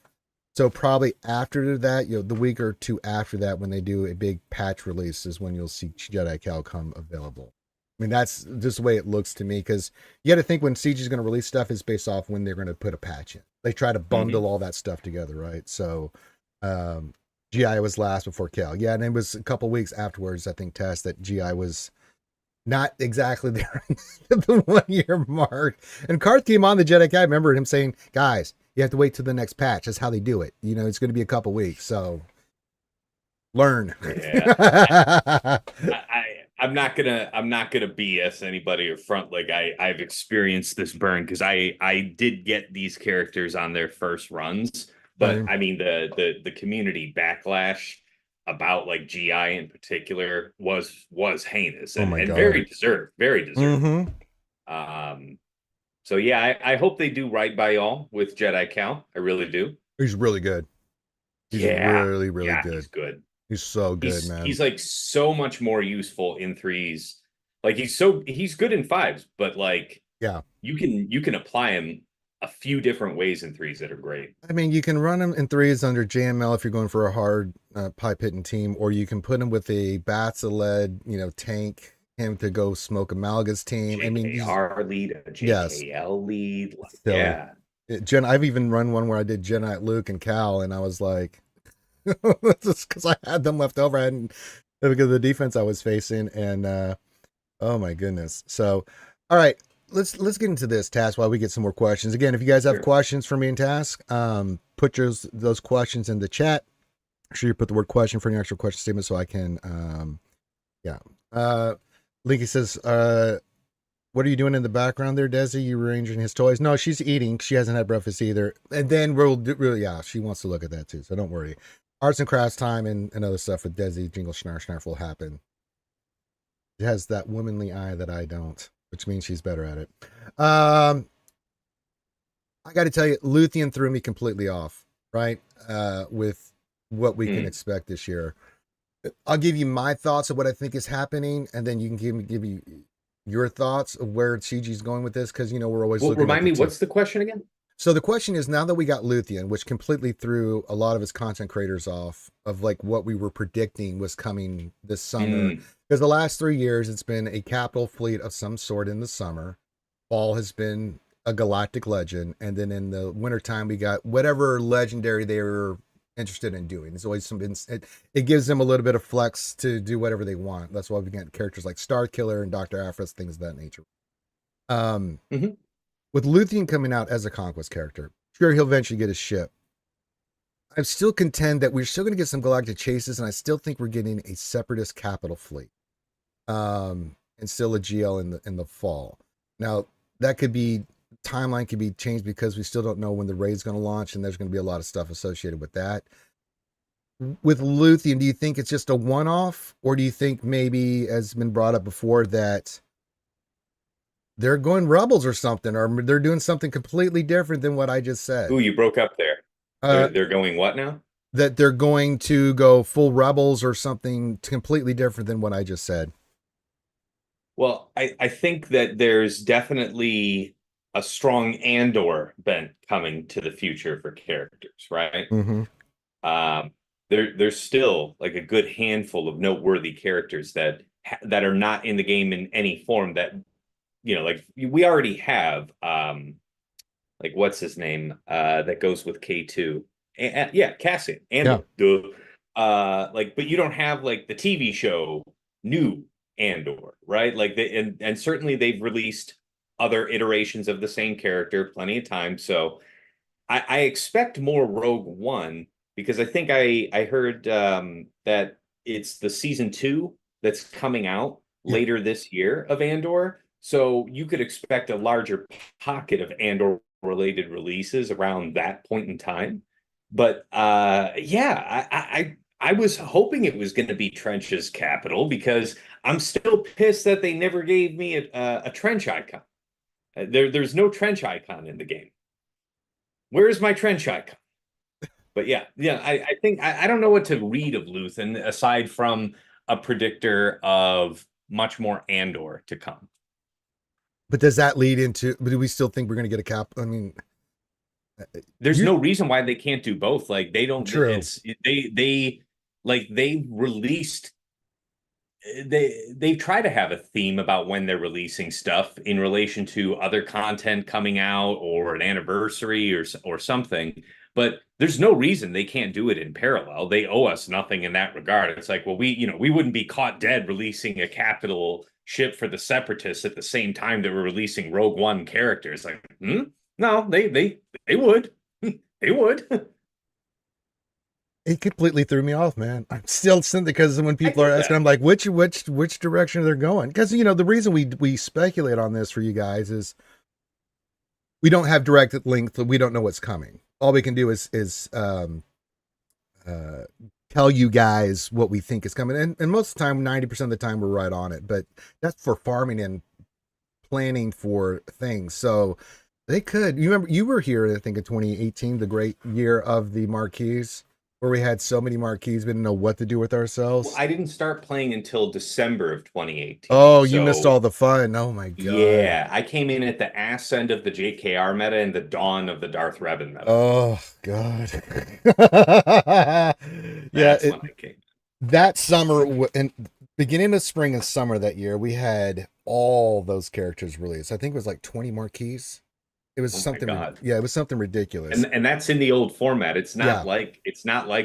S1: So probably after that, the week or two after that, when they do a big patch release, is when you'll see Jedi Cal come available. I mean, that's just the way it looks to me, because you got to think when CG is going to release stuff is based off when they're going to put a patch in. They try to bundle all that stuff together, right? So, GI was last before Cal. Yeah, and it was a couple weeks afterwards, I think, Tess, that GI was not exactly there at the 1 year mark. And Karth came on the Jedi Cal. I remember him saying, guys, you have to wait till the next patch. That's how they do it. It's going to be a couple weeks. So learn.
S2: Yeah. I'm not gonna BS anybody up front. Like I've experienced this burn because I did get these characters on their first runs, but
S1: Same.
S2: I mean the community backlash about like GI in particular was heinous
S1: Oh
S2: and
S1: my God.
S2: very deserved, very deserved. So yeah, I hope they do right by y'all with Jedi Cal. I really do.
S1: He's really good. He's
S2: Yeah,
S1: really, really
S2: yeah,
S1: good.
S2: he's good.
S1: He's so good, man.
S2: He's like so much more useful in threes. Like he's good in fives, but like
S1: Yeah.
S2: you can apply him a few different ways in threes that are great.
S1: I mean, you can run him in threes under JML if you're going for a hard pipe hitting team, or you can put him with a Batsa led, tank him to go smoke a Malga's team. I mean,
S2: JKR lead, a
S1: yes,
S2: JKL lead, like,
S1: silly.
S2: yeah.
S1: I've even run one where I did Jedi Luke and Cal, and I was like, just because I had them left over, I hadn't because of the defense I was facing, and oh my goodness. So, all right, let's get into this task while we get some more questions. Again, if you guys have questions for me and Task, put those questions in the chat. Make sure you put the word question for an actual question statement so I can yeah. Linky says, what are you doing in the background there, Desi? You arranging his toys? No, she's eating. She hasn't had breakfast either. And then yeah, she wants to look at that too. So don't worry. Arts and crafts time and other stuff with Desi, Jingle Snarf will happen. It has that womanly eye that I don't, which means she's better at it. I got to tell you, Luthien threw me completely off, right? With what we can expect this year. I'll give you my thoughts of what I think is happening, and then you can give me your thoughts of where CG's going with this, because we're always looking.
S2: Remind me, what's the question again?
S1: So the question is, now that we got Luthien, which completely threw a lot of his content creators off of like what we were predicting was coming this summer, because the last 3 years it's been a capital fleet of some sort in the summer. Fall has been a galactic legend, and then in the wintertime we got whatever legendary they were interested in doing. It's always it gives them a little bit of flex to do whatever they want. That's why we get characters like Star Killer and Dr. Aphros, things of that nature. With Luthien coming out as a conquest character, sure, he'll eventually get his ship. I still contend that we're still going to get some galactic chases, and I still think we're getting a separatist capital fleet, and still a GL in the fall. Now, that could be timeline could be changed because we still don't know when the raid's going to launch, and there's going to be a lot of stuff associated with that. With Luthien, do you think it's just a one-off, or do you think maybe, as been brought up before, that they're going rebels or something, or they're doing something completely different than what I just said?
S2: Ooh, you broke up there.
S1: Uh,
S2: They're going what now?
S1: that they're going to go full rebels or something completely different than what I just said.
S2: Well, I think that there's definitely a strong Andor bent coming to the future for characters, right?
S1: Mm-hmm.
S2: There's still like a good handful of noteworthy characters that are not in the game in any form that, like we already have like what's his name that goes with K2. Yeah, Cassian.
S1: Yeah.
S2: Andor. Duh. Like, but you don't have like the TV show new Andor, right? Like and certainly they've released other iterations of the same character plenty of times. So I expect more Rogue One because I think I heard that it's the season 2 that's coming out
S1: Yeah.
S2: later this year of Andor. So you could expect a larger pocket of Andor related releases around that point in time. But yeah, I was hoping it was going to be Trench's capital because I'm still pissed that they never gave me a trench icon. There's no trench icon in the game. Where is my trench icon? But yeah, I think I don't know what to read of Luthen aside from a predictor of much more Andor to come.
S1: But does that lead into? Do we still think we're going to get a cap? I mean,
S2: There's no reason why they can't do both. Like they don't.
S1: True.
S2: They like they released. They try to have a theme about when they're releasing stuff in relation to other content coming out or an anniversary or something. But there's no reason they can't do it in parallel. They owe us nothing in that regard. It's like, well, we wouldn't be caught dead releasing a capital ship for the Separatists at the same time that we're releasing Rogue One characters. Like, no, they would. They would.
S1: it completely threw me off, man. I'm still sitting because when people are asking, I'm like, which direction are they going? Because the reason we speculate on this for you guys is we don't have direct link. We don't know what's coming. All we can do is tell you guys what we think is coming, and most of the time, 90% of the time, we're right on it. But that's for farming and planning for things. So they could. You remember you were here, I think, in 2018, the great year of the marquees, where we had so many marquees, we didn't know what to do with ourselves.
S2: Well, I didn't start playing until December of 2018.
S1: Oh, you missed all the fun. Oh my god.
S2: Yeah, I came in at the ass end of the JKR meta and the dawn of the Darth Revan meta.
S1: Oh god. Yeah,
S2: That's when I came.
S1: That summer and beginning of spring and summer that year, we had all those characters released. I think it was like 20 marquees. It was something. Yeah, it was something ridiculous.
S2: And that's in the old format. It's not like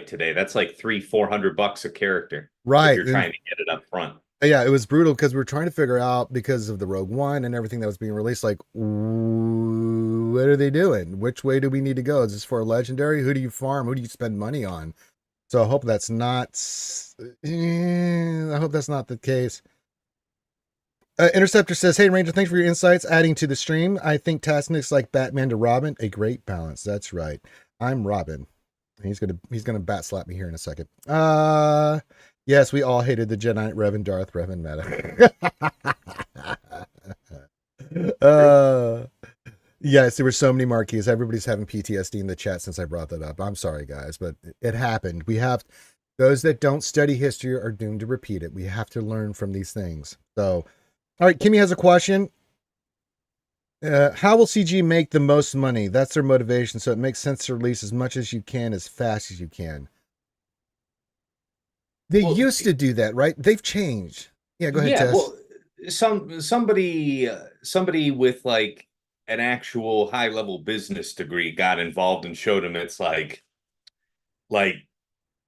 S2: today. That's like $300-400 a character.
S1: Right.
S2: If you're trying to get it up front.
S1: Yeah, it was brutal because we were trying to figure out, because of the Rogue One and everything that was being released, like, what are they doing? Which way do we need to go? Is this for a legendary? Who do you farm? Who do you spend money on? So I hope that's not. I hope that's not the case. Interceptor says, "Hey Ranger, thanks for your insights. Adding to the stream, I think Tasnic's like Batman to Robin, a great balance. That's right. I'm Robin. He's gonna bat slap me here in a second. Yes, we all hated the Jedi Revan Darth Revan meta. Yes, there were so many marquees. Everybody's having PTSD in the chat since I brought that up. I'm sorry, guys, but it happened. We have those that don't study history are doomed to repeat it. We have to learn from these things. So. All right, Kimmy has a question. How will CG make the most money? That's their motivation, so it makes sense to release as much as you can, as fast as you can. They used to do that, right? They've changed. Yeah, go ahead, Tess.
S2: Well, somebody with like an actual high-level business degree got involved and showed them it's like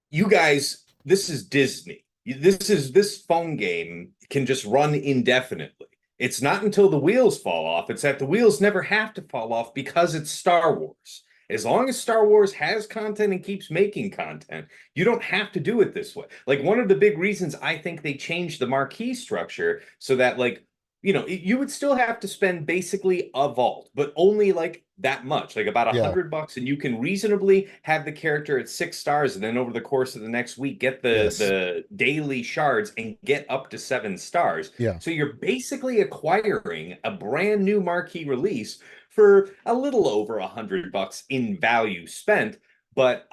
S2: you guys, this is Disney. This phone game can just run indefinitely. It's not until the wheels fall off. It's that the wheels never have to fall off because it's Star Wars. As long as Star Wars has content and keeps making content, you don't have to do it this way. Like one of the big reasons I think they changed the marquee structure so that like you would still have to spend basically a vault, but only like that much, like about
S1: Yeah.
S2: $100, and you can reasonably have the character at 6 stars, and then over the course of the next week, get the
S1: Yes.
S2: the daily shards and get up to 7 stars.
S1: Yeah.
S2: So you're basically acquiring a brand new marquee release for a little over $100 in value spent. But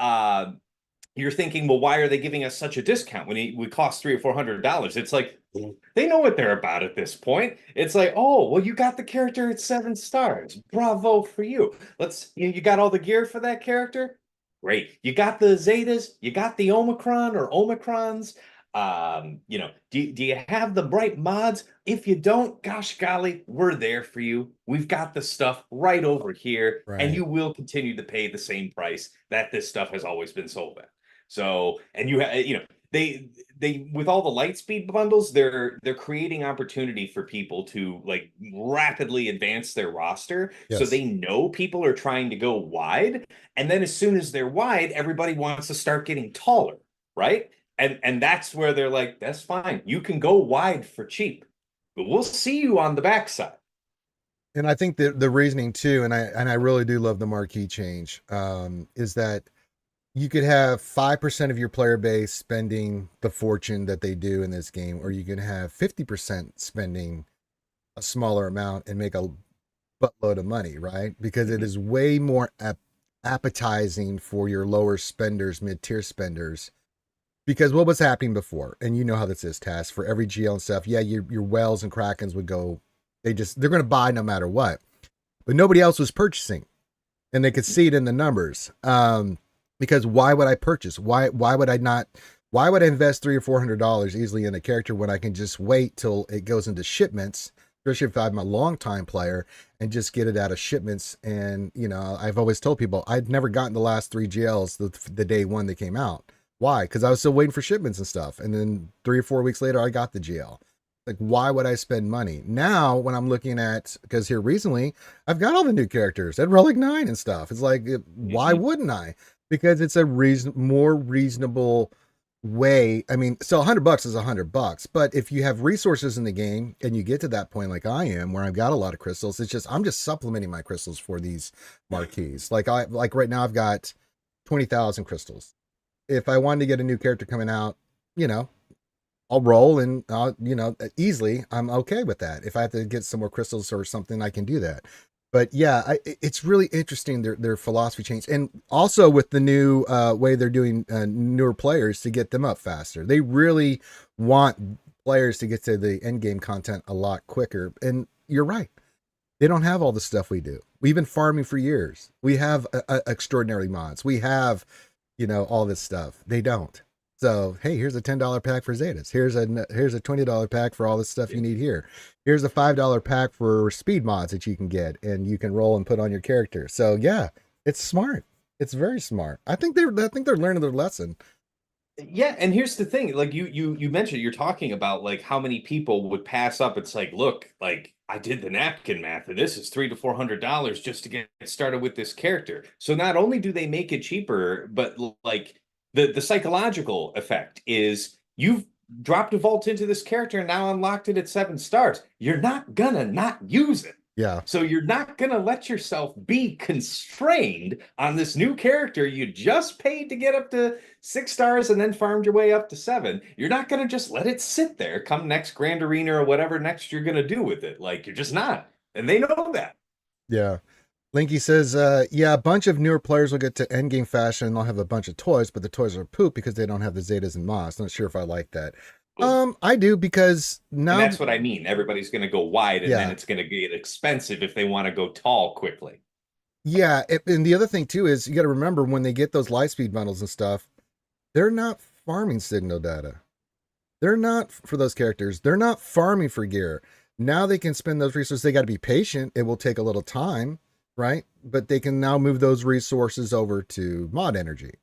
S2: you're thinking, well, why are they giving us such a discount when it would cost $300 or $400? It's like they know what they're about at this point. It's like, oh, well, you got the character at 7 stars. Bravo for you. You got all the gear for that character. Great. You got the Zetas. You got the Omicron or Omicrons. Do you have the bright mods? If you don't, gosh golly, we're there for you. We've got the stuff right over here, and
S1: Right.
S2: you will continue to pay the same price that this stuff has always been sold at. So, and they with all the light speed bundles, they're creating opportunity for people to like rapidly advance their roster. So
S1: Yes.
S2: they know people are trying to go wide, and then as soon as they're wide, everybody wants to start getting taller, right? And that's where they're like, that's fine. You can go wide for cheap, but we'll see you on the backside.
S1: And I think the reasoning too, and I really do love the marquee change, is that you could have 5% of your player base spending the fortune that they do in this game, or you can have 50% spending a smaller amount and make a buttload of money, right? Because it
S2: Mhm.
S1: is way more appetizing for your lower spenders, mid-tier spenders. Because what was happening before, and you know how this is, Task, for every GL and stuff, yeah, your whales and krakens would go, they're going to buy no matter what. But nobody else was purchasing, and they could see it in the numbers. Because why would I purchase? Why would I not? Why would I invest $300 or $400 easily in a character when I can just wait till it goes into shipments, especially if I'm a long time player, and just get it out of shipments? And I've always told people I'd never gotten the last 3 GLs the day one they came out. Why? Because I was still waiting for shipments and stuff, and then 3 or 4 weeks later I got the GL. Like, why would I spend money now when I'm looking at, because here recently I've got all the new characters at Relic 9 and stuff. It's like, why
S2: Mhm.
S1: wouldn't I? Because it's a more reasonable way. I mean, so $100 is $100, but if you have resources in the game and you get to that point like I am, where I've got a lot of crystals, I'm just supplementing my crystals for these marquees. Like right now I've got 20,000 crystals. If I wanted to get a new character coming out, you know, I'll roll and easily I'm okay with that. If I have to get some more crystals or something, I can do that. But yeah, it's really interesting their philosophy change, and also with the new way they're doing newer players to get them up faster. They really want players to get to the end game content a lot quicker. And you're right, they don't have all the stuff we do. We've been farming for years. We have extraordinary mods. We have all this stuff. They don't. So hey, here's a $10 pack for Zetas. Here's a $20 pack for all the stuff you need here. Here's a $5 pack for speed mods that you can get, and you can roll and put on your character. So yeah, it's smart. It's very smart. I think they're learning their lesson.
S2: Yeah, and here's the thing, like you mentioned, you're talking about like how many people would pass up. It's like, look, like I did the napkin math, and this is $300 to $400 just to get started with this character. So not only do they make it cheaper, but like the psychological effect is you've dropped a vault into this character and now unlocked it at 7 stars. You're not gonna not use it.
S1: Yeah,
S2: So you're not going to let yourself be constrained on this new character you just paid to get up to 6 stars and then farmed your way up to 7. You're not going to just let it sit there come next Grand Arena or whatever next you're going to do with it. Like you're just not. And they know that.
S1: yeah. Linky says, yeah, a bunch of newer players will get to endgame fashion and they'll have a bunch of toys, but the toys are poop because they don't have the Zetas and Moss. Not sure if I like that.
S2: Boom.
S1: I do, because
S2: And
S1: now,
S2: that's what I mean. Everybody's going to go wide and then
S1: yeah,
S2: it's going to get expensive if they want to go tall quickly.
S1: yeah. And the other thing too is you got to remember when they get those light speed bundles and stuff, they're not farming signal data. They're not for those characters. They're not farming for gear. Now they can spend those resources. They got to be patient. It will take a little time, right? But they can now move those resources over to mod energy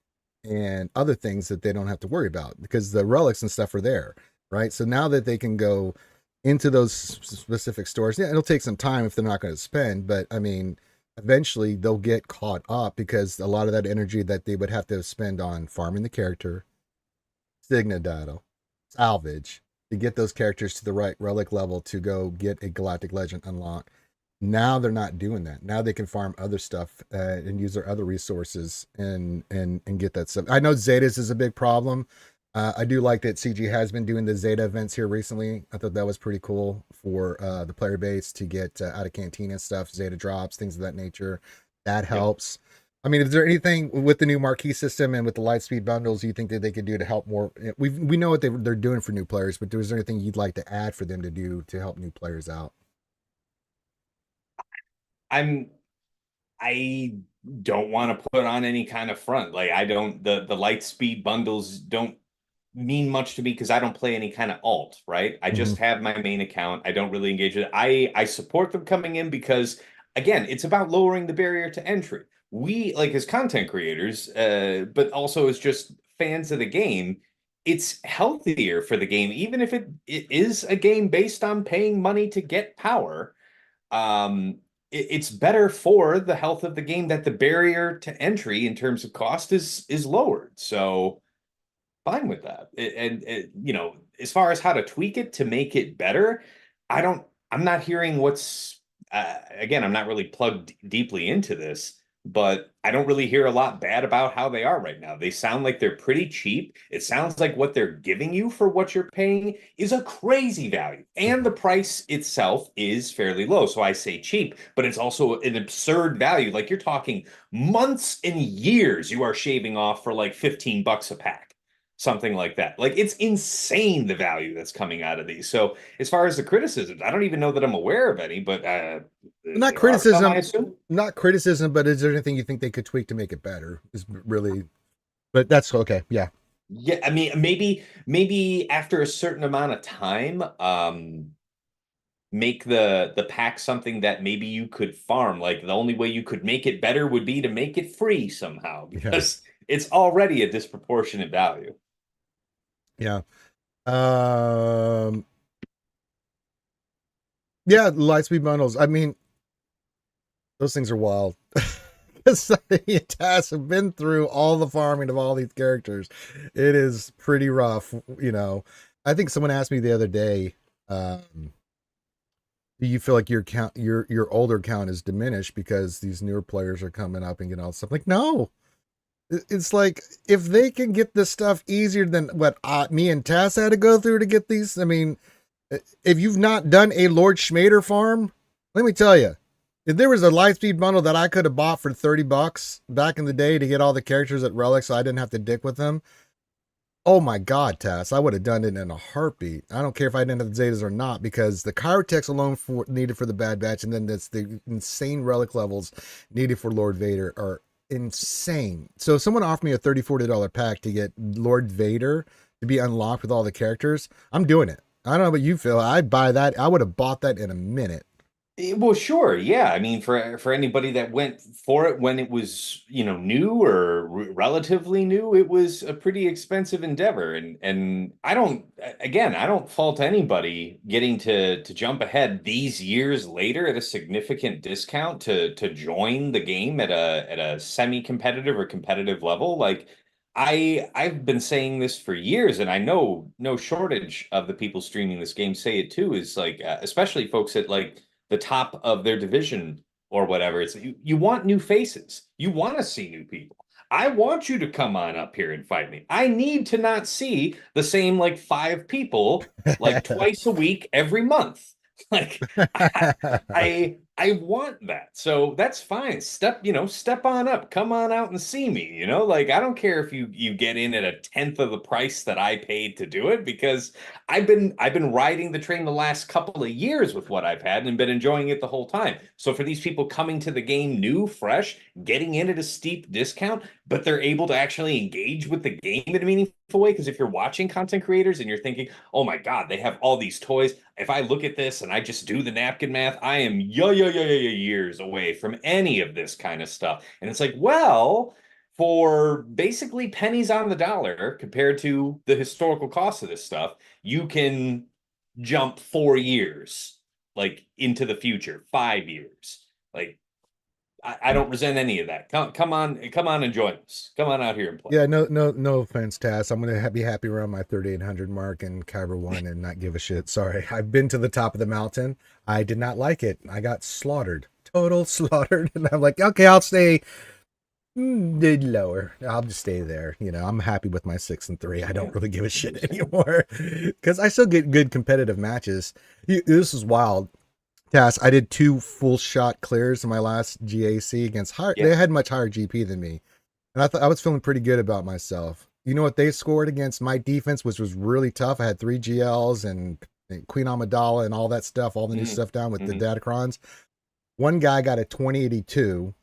S1: and other things that they don't have to worry about because the relics and stuff are there, right? So now that they can go into those specific stores, yeah, it'll take some time if they're not going to spend, but I mean, eventually they'll get caught up because a lot of that energy that they would have to spend on farming the character, Signa data, salvage. to get those characters to the right relic level to go get a Galactic Legend unlock. Now they're not doing that. Now they can farm other stuff and use their other resources and get that stuff. I know Zetas is a big problem. I do like that CG has been doing the Zeta events here recently. I thought that was pretty cool for the player base to get out of Cantina stuff, Zeta drops, things of that nature. That
S2: Yep.
S1: helps. I mean, is there anything with the new marquee system and with the Lightspeed bundles you think that they could do to help more? We know what they're doing for new players, but is there anything you'd like to add for them to do to help new players out?
S2: I'm I don't want to put on any kind of front. Like I don't the light speed bundles don't mean much to me because I don't play any kind of alt, right? I
S1: Hmm.
S2: just have my main account. I don't really engage with it. I support them coming in because again, it's about lowering the barrier to entry. We like as content creators, but also as just fans of the game, it's healthier for the game, even if it is a game based on paying money to get power. It's better for the health of the game that the barrier to entry in terms of cost is lowered. So fine with that. You know, as far as how to tweak it to make it better, I don't. I'm not hearing what's. Again, I'm not really plugged deeply into this, but I don't really hear a lot bad about how they are right now. They sound like they're pretty cheap. It sounds like what they're giving you for what you're paying is a crazy value, and the price itself is fairly low. So I say cheap, but it's also an absurd value. Like you're talking months and years you are shaving off for like $15 a pack, something like that. Like it's insane the value that's coming out of these. So as far as the criticisms, I don't even know that I'm aware of any, but
S1: Not
S2: there are some, I
S1: criticism,
S2: assume.
S1: not criticism, but is there anything you think they could tweak to make it better? Is really, but that's okay. Yeah.
S2: Yeah, I mean, maybe after a certain amount of time, make the pack something that maybe you could farm. Like the only way you could make it better would be to make it free somehow
S1: Yeah.
S2: because it's already a disproportionate value.
S1: Yeah. Um, yeah. Lightspeed bundles. I mean, those things are wild. Taz have been through all the farming of all these characters. It is pretty rough, you know. I think someone asked me the other day, do you feel like your count, your older count is diminished because these newer players are coming up and getting all this stuff? Like, no. It's like if they can get this stuff easier than what me and Taz had to go through to get these. I mean, if you've not done a Lord Schmader farm, let me tell you, if there was a Lightspeed bundle that I could have bought for $30 back in the day to get all the characters at Relic so I didn't have to dick with them, oh my God, Taz, I would have done it in a heartbeat. I don't care if I didn't have the Zetas or not because the Chirotex alone needed for the Bad Batch and then that's the insane Relic levels needed for Lord Vader are insane. So if someone offered me a $30-$40 pack to get Lord Vader to be unlocked with all the characters, I'm doing it. I don't know what you feel. I'd buy that. I would have bought that in a minute.
S2: Well, sure, yeah. I mean, for anybody that went for it when it was, you know, new or relatively new, it was a pretty expensive endeavor. And I don't, again, I don't fault anybody getting to jump ahead these years later at a significant discount to join the game at a semi-competitive or competitive level. Like I've been saying this for years, and I know no shortage of the people streaming this game say it too, is like especially folks at like the top of their division or whatever. It's you want new faces. You want to see new people. I want you to come on up here and fight me. I need to not see the same like five people like twice a week every month. Like I want that. So that's fine. Step on up. Come on out and see me, you know? Like I don't care if you get in at a tenth of the price that I paid to do it because I've been riding the train the last couple of years with what I've had and been enjoying it the whole time. So for these people coming to the game new, fresh, getting in at a steep discount, but they're able to actually engage with the game in a meaningful way because if you're watching content creators and you're thinking, "Oh my God, they have all these toys. If I look at this and I just do the napkin math, I am years away from any of this kind of stuff." And it's like, well, for basically pennies on the dollar compared to the historical cost of this stuff, you can jump 4 years like into the future, 5 years. Like I don't resent any of that. Come on and join us. Come on out here and play.
S1: Yeah, no offense, Taz. I'm gonna be happy around my 3,800 mark in Kyber 1 and not give a shit. Sorry, I've been to the top of the mountain. I did not like it. I got slaughtered, total slaughtered, and I'm like, okay, I'll stay lower. I'll just stay there. I'm happy with my 6-3. I don't really give a shit anymore because I still get good competitive matches. This is wild. Taz, I did 2 full shot clears in my last GAC against higher.
S2: Yeah.
S1: They had much higher GP than me. And I thought I was feeling pretty good about myself. You know what they scored against my defense, which was really tough. I had 3 GLs and Queen Amidala and all that stuff, all the new stuff down with the Datacrons. One guy got a 2082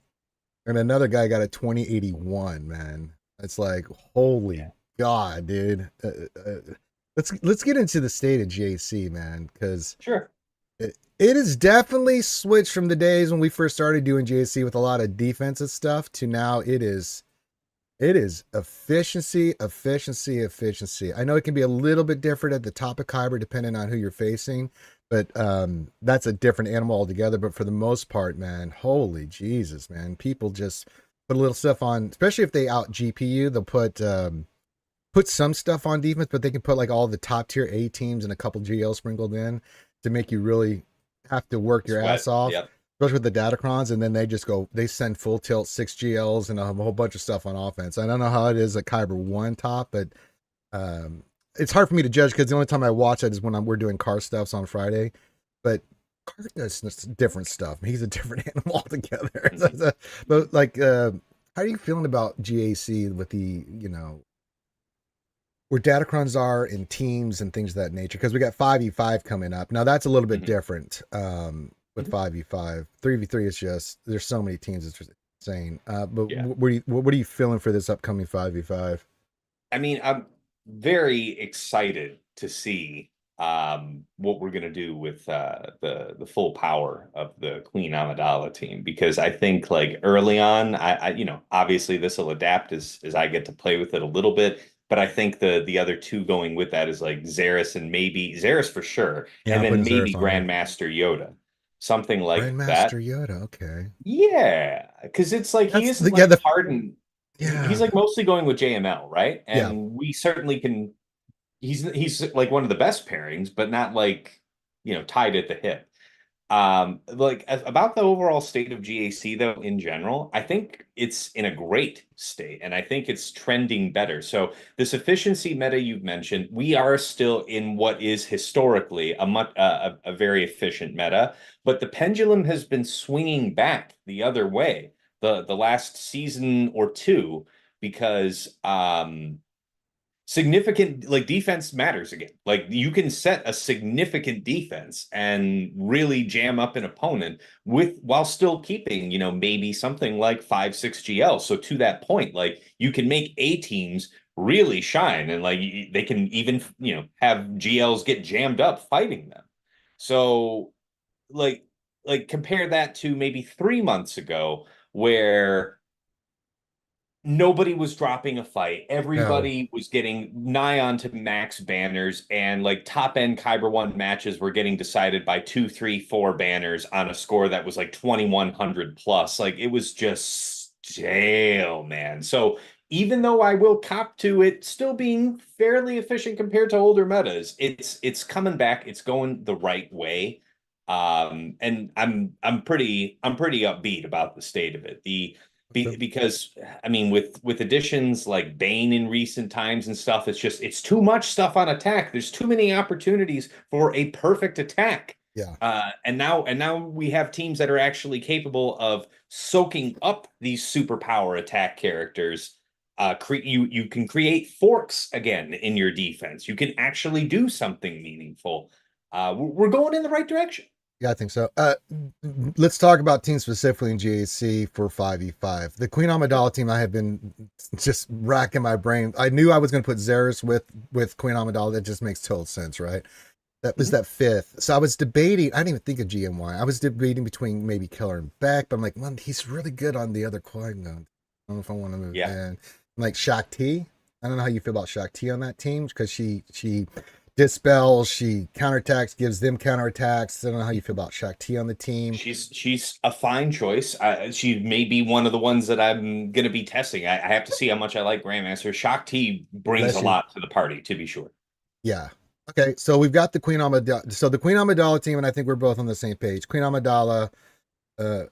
S1: and another guy got a 2081, man. It's like, holy God, dude. Let's get into the state of GAC, man, because
S2: Sure.
S1: It has definitely switched from the days when we first started doing GAC with a lot of defensive stuff to now it is efficiency. I know it can be a little bit different at the top of Kyber depending on who you're facing, but that's a different animal altogether. But for the most part, man, holy Jesus, man, people just put a little stuff on, especially if they out GPU, they'll put some stuff on defense, but they can put like all the top tier A teams and a couple GL sprinkled in to make you really have to work your ass off.
S2: Yep.
S1: Especially with the Datacrons, and then they send full tilt 6 GLs and a whole bunch of stuff on offense. I don't know how it is at Kyber 1 top, but it's hard for me to judge because the only time I watch it is when we're doing car stuffs on Friday. But car does different stuff. He's a different animal altogether. But like, how are you feeling about GAC with the, where Datacrons are in teams and things of that nature? Because we got 5v5 coming up. Now that's a little bit different. With 5v5, 3v3 is just there's so many teams, it's just insane. But what are you feeling for this upcoming 5v5?
S2: I mean, I'm very excited to see what we're gonna do with the full power of the Queen Amidala team, because I think like early on, I obviously this will adapt as I get to play with it a little bit. But I think the other two going with that is like Xeris, and maybe Xeris for sure, and then maybe Grandmaster Yoda. Something like that.
S1: Grandmaster Yoda, okay.
S2: Yeah, because it's like he isn't like hardened.
S1: Yeah.
S2: He's like mostly going with JML, right? And we certainly can. He's like one of the best pairings, but not like tied at the hip. Like about the overall state of GAC though, in general, I think it's in a great state, and I think it's trending better. So this efficiency meta you've mentioned, we are still in what is historically a very efficient meta, but the pendulum has been swinging back the other way the last season or two, because significant like defense matters again. Like you can set a significant defense and really jam up an opponent while still keeping maybe something like 5-6 GL. So to that point, like you can make A teams really shine, and like they can even have GLs get jammed up fighting them. So like compare that to maybe 3 months ago, where nobody was dropping a fight. Everybody was getting nigh on to max banners, and like top end Kyber 1 matches were getting decided by 2, 3, 4 banners on a score that was like 2,100 plus. Like it was just stale, man. So even though I will cop to it still being fairly efficient compared to older metas, it's coming back. It's going the right way. And I'm pretty upbeat about the state of it. Because I mean, with additions like Bane in recent times and stuff, it's too much stuff on attack. There's too many opportunities for a perfect attack.
S1: Yeah.
S2: And now we have teams that are actually capable of soaking up these superpower attack characters. You can create forks again in your defense. You can actually do something meaningful. We're going in the right direction.
S1: Yeah, I think so. Let's talk about teams specifically in GAC for 5v5. The Queen Amidala team, I have been just racking my brain. I knew I was going to put Xeris with Queen Amidala. That just makes total sense, right? That was that 5th. So I was debating. I didn't even think of GMY. I was debating between maybe Killer and Beck, but I'm like, man, he's really good on the other coin. I don't know if I want to move.
S2: Yeah.
S1: And like Shakti. I don't know how you feel about Shakti on that team, because she dispels, she counterattacks, gives them counterattacks. I don't know how you feel about Shakti on the team.
S2: She's a fine choice. She may be one of the ones that I'm going to be testing. I have to see how much I like Grandmaster. Shakti brings a
S1: Bless you.
S2: lot to the party, to be sure.
S1: Yeah. Okay, so we've got the Queen Amidala. So the Queen Amidala team, and I think we're both on the same page. Queen Amidala,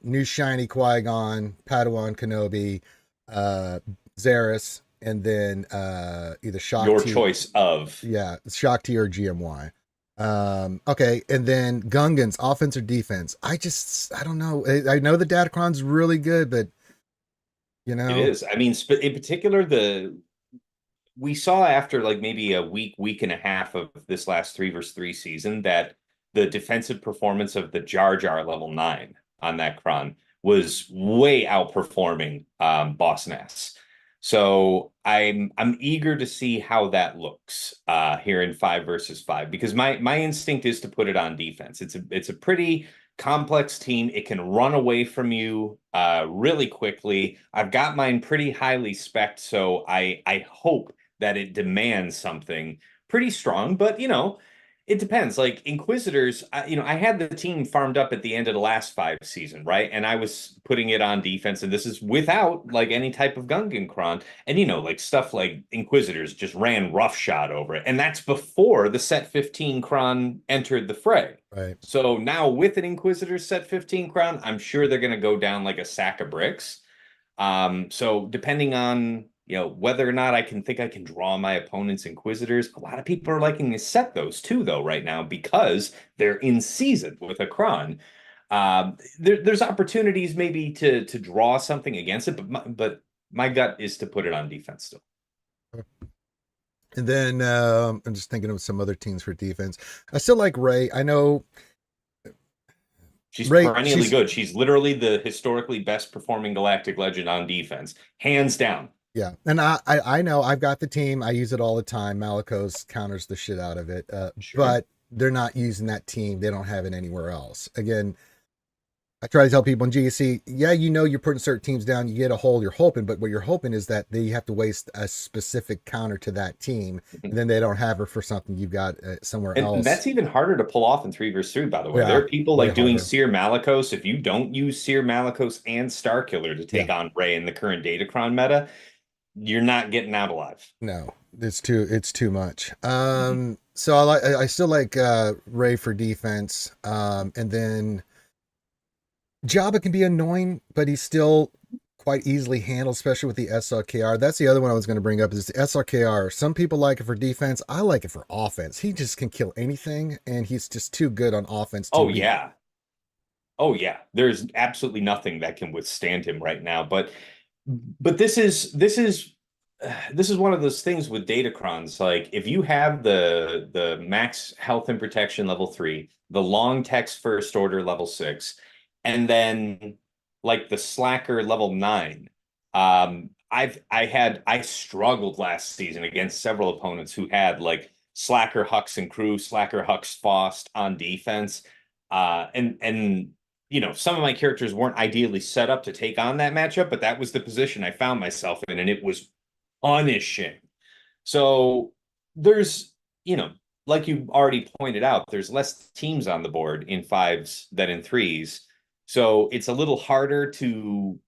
S1: new shiny Qui-Gon, Padawan Kenobi, uh, Zaris, and then either
S2: Your
S1: Shakti,
S2: choice of
S1: yeah, Shakti or GMY. Okay, and then Gungans, offense or defense. I don't know. I know the Datacron's really good, but you
S2: it
S1: know,
S2: is. I mean, in particular, the we saw after like maybe a week and a half of this last 3 versus 3 season that the defensive performance of the Jar Jar level 9 on that Kron was way outperforming Boss Nass. So I'm eager to see how that looks here in 5 versus 5 because my instinct is to put it on defense. It's a pretty complex team. It can run away from you really quickly. I've got mine pretty highly spec'd, so I hope that it demands something pretty strong, but it depends. Like Inquisitors, I had the team farmed up at the end of the last 5 season, right? And I was putting it on defense, and this is without like any type of Gungan cron. And like stuff like Inquisitors just ran roughshod over it. And that's before the set 15 cron entered the fray.
S1: right.
S2: So now with an Inquisitor set 15 crown, I'm sure they're going to go down like a sack of bricks. So depending on whether or not I can draw my opponent's Inquisitors, a lot of people are liking to set those too, though, right now because they're in season with a Kron. There's opportunities maybe to draw something against it, but my gut is to put it on defense still.
S1: And then I'm just thinking of some other teams for defense. I still like Ray. I know
S2: She's
S1: Ray.
S2: perennially
S1: She's
S2: good. She's literally the historically best performing Galactic Legend on defense, hands down.
S1: yeah, and I know I've got the team. I use it all the time. Malicos counters the shit out of it,
S2: Sure.
S1: but they're not using that team. They don't have it anywhere else. Again, I try to tell people in GSC, yeah, you're putting certain teams down, you get a hole you're hoping, but what you're hoping is that they have to waste a specific counter to that team, and then they don't have her for something you've got somewhere
S2: And
S1: else.
S2: that's even harder to pull off in 3 versus 3, by the way. There
S1: Yeah,
S2: are people
S1: way
S2: like doing
S1: harder.
S2: Seer Malicos. If you don't use Seer Malicos and Starkiller to
S1: Yeah,
S2: take on Ray in the current Datacron meta, you're not getting out alive.
S1: no, it's too much.
S2: Mhm.
S1: So I still like Ray for defense, and then Jabba can be annoying, but he's still quite easily handled, especially with the SRKR. That's the other one I was going to bring up is the SRKR. Some people like it for defense. I like it for offense. He just can kill anything, and he's just too good on offense to
S2: Oh,
S1: be.
S2: yeah. Oh, yeah. There's absolutely nothing that can withstand him right now. But this is one of those things with Datacrons. Like if you have the max health and protection level 3, the long text first order level 6, and then like the slacker level 9. I struggled last season against several opponents who had like slacker Hux and crew, slacker Hux Faust on defense. And some of my characters weren't ideally set up to take on that matchup, but that was the position I found myself in, and it was punishing. So there's, like you already pointed out, there's less teams on the board in 5s than in 3s. So it's a little harder to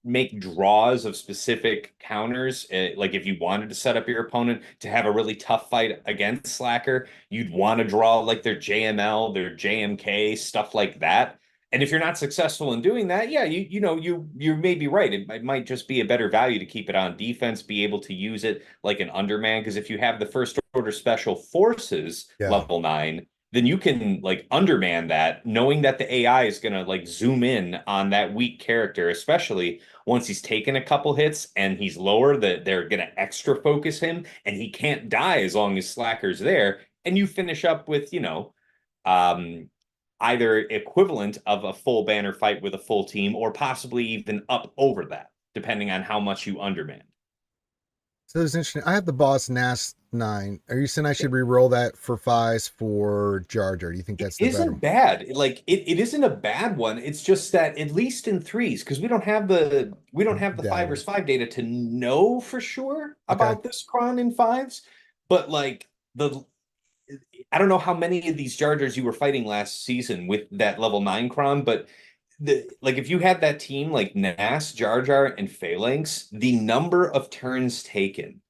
S2: make draws of specific counters. Like if you wanted to set up your opponent to have a really tough fight against Slacker, you'd want to draw like their JML, their JMK, stuff like that. And if you're not successful in doing that, yeah, you may be right. It might just be a better value to keep it on defense, be able to use it like an underman. Because if you have the first order special forces
S1: Yeah.
S2: level 9, then you can like underman that, knowing that the AI is gonna like zoom in on that weak character, especially once he's taken a couple hits and he's lower, that they're gonna extra focus him and he can't die as long as Slacker's there. And you finish up with, um, either equivalent of a full banner fight with a full team, or possibly even up over that, depending on how much you underman.
S1: So it's interesting. I have the boss NAS 9. Are you saying I should re-roll that for fives for Jar Jar? Do you think
S2: It
S1: that's the better
S2: isn't
S1: one?
S2: bad. Like it isn't a bad one. It's just that at least in 3s, because we don't have the 5 versus 5 data to know for sure
S1: Okay.
S2: about this cron in 5s. But like I don't know how many of these Jar Jars you were fighting last season with that level 9 Cron, but like if you had that team like Nass, Jar Jar, and Phalanx, the number of turns taken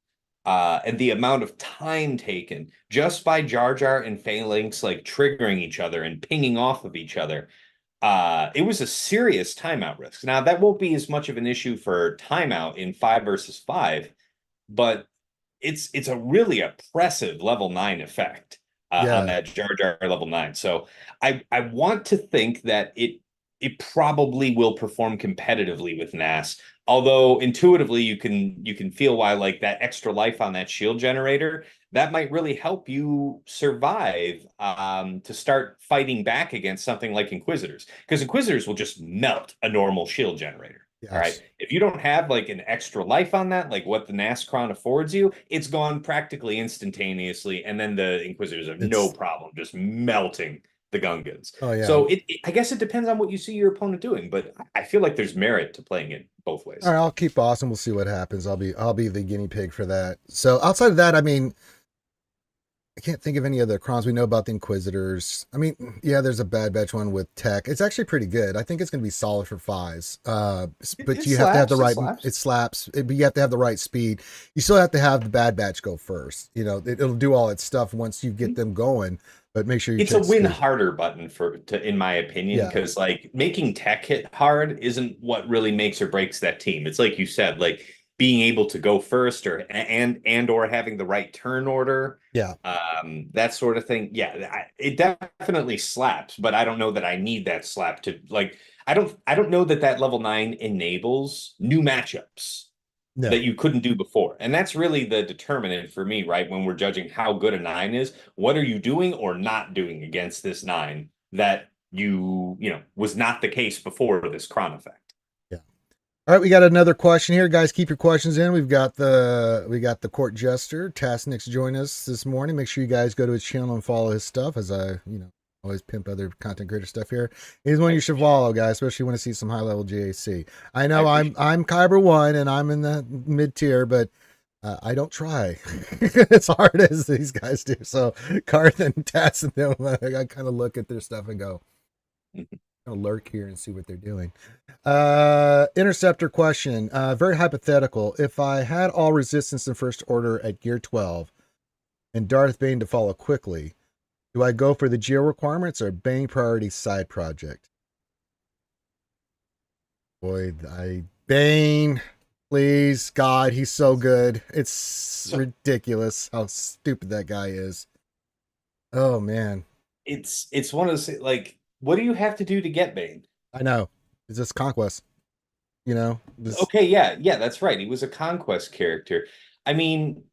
S2: and the amount of time taken just by Jar Jar and Phalanx like triggering each other and pinging off of each other, it was a serious timeout risk. Now that won't be as much of an issue for timeout in 5 versus 5, but it's a really oppressive level 9 effect on
S1: Yeah,
S2: that Jar Jar level 9. So I want to think that it probably will perform competitively with Nass. Although intuitively you can feel why like that extra life on that shield generator that might really help you survive to start fighting back against something like Inquisitors, because Inquisitors will just melt a normal shield generator. All right.
S1: yes.
S2: If you don't have like an extra life on that, like what the Nascron affords you, it's gone practically instantaneously. And then the Inquisitors have no
S1: It's
S2: problem just melting the Gungans.
S1: oh yeah.
S2: So I guess it depends on what you see your opponent doing, but I feel like there's merit to playing it both
S1: All
S2: ways.
S1: right, I'll keep boss and we'll see what happens. I'll be the guinea pig for that. So outside of that, I mean, I can't think of any other crons we know about the Inquisitors. I mean, yeah, there's a Bad Batch one with tech. It's actually pretty good. I think it's going to be solid for fives. But
S2: It
S1: you have to have the
S2: slaps. It
S1: right.
S2: slaps.
S1: It slaps. But you have to have the right speed. You still have to have the Bad Batch go first. It'll do all its stuff once you get them going. But make sure you
S2: It's a
S1: check
S2: win
S1: speed.
S2: harder button in my opinion,
S1: Yeah,
S2: because like making tech hit hard isn't what really makes or breaks that team. It's like you said, like being able to go first and or having the right turn order,
S1: yeah.
S2: that sort of thing. Yeah, it definitely slaps, but I don't know that I need that slap to like. I don't know that that level 9 enables new matchups that
S1: No,
S2: you couldn't do before. And that's really the determinant for me, right? When we're judging how good a 9 is, what are you doing or not doing against this 9 that was not the case before this Cron effect?
S1: yeah. All right, we got another question here, guys. Keep your questions in. We got the court jester Tasnix join us this morning. Make sure you guys go to his channel and follow his stuff, as I always pimp other content creator stuff here. He's one
S2: I
S1: you should
S2: appreciate
S1: follow, guys, especially when you see some high level GAC. I
S2: I
S1: know I'm
S2: appreciate
S1: I'm Kyber one and I'm in the mid tier, but I don't try as hard as these guys do. So Karth and Tass and them, I kind of look at their stuff and go,
S2: it.
S1: I'll lurk here and see what they're doing. Interceptor question. Very hypothetical. If I had all resistance in first order at gear 12 and Darth Bane to follow quickly, do I go for the geo requirements or Bane priority side project? Boy, Bane, please, God, he's so good. It's
S2: So
S1: ridiculous how stupid that guy is. Oh man,
S2: it's one of those like, what do you have to do to get Bane?
S1: I know. It's just conquest. This.
S2: Okay, yeah, that's right. He was a conquest character. I mean,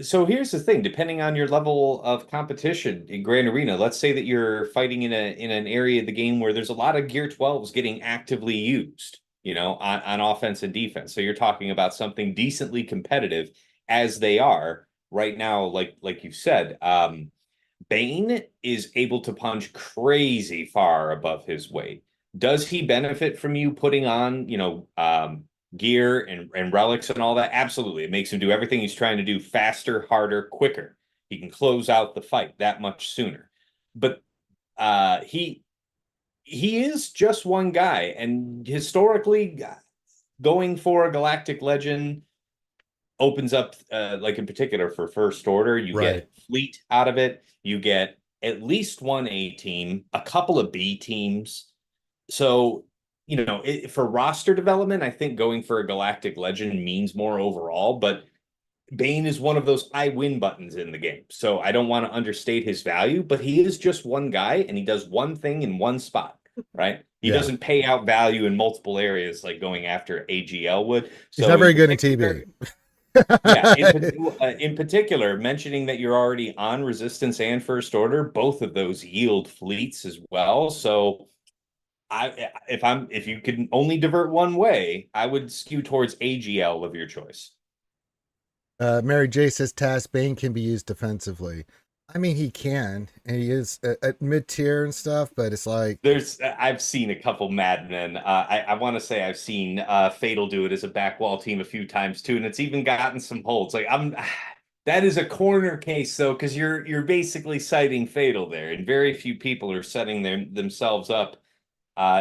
S2: so here's the thing, depending on your level of competition in Grand Arena, let's say that you're fighting in an area of the game where there's a lot of Gear 12s getting actively used, on offense and defense. So you're talking about something decently competitive as they are right now, like you said. Bane is able to punch crazy far above his weight. Does he benefit from you putting on, gear and relics and all that? Absolutely. It makes him do everything he's trying to do faster, harder, quicker. He can close out the fight that much sooner. But he is just one guy, and historically, going for a galactic legend opens up, like in particular for first order, you
S1: Right.
S2: get fleet out of it, you get at least one A team, a couple of B teams. So, for roster development, I think going for a galactic legend means more overall, but Bane is one of those I win buttons in the game. So I don't want to understate his value, but he is just one guy and he does one thing in one spot, right? He
S1: Yeah.
S2: doesn't pay out value in multiple areas like going after AGL would.
S1: He's
S2: So
S1: not
S2: in
S1: very good in TB.
S2: particular, yeah, in particular, mentioning that you're already on resistance and first order, both of those yield fleets as well. So if you can only divert one way, I would skew towards AGL of your choice.
S1: Mary J says Taz Bane can be used defensively. I mean, he can, and he is at mid tier and stuff, but it's like,
S2: I've seen a couple madmen. I want to say I've seen Fatal do it as a back wall team a few times too, and it's even gotten some holds. Like That is a corner case though, because you're basically citing Fatal there, and very few people are setting themselves up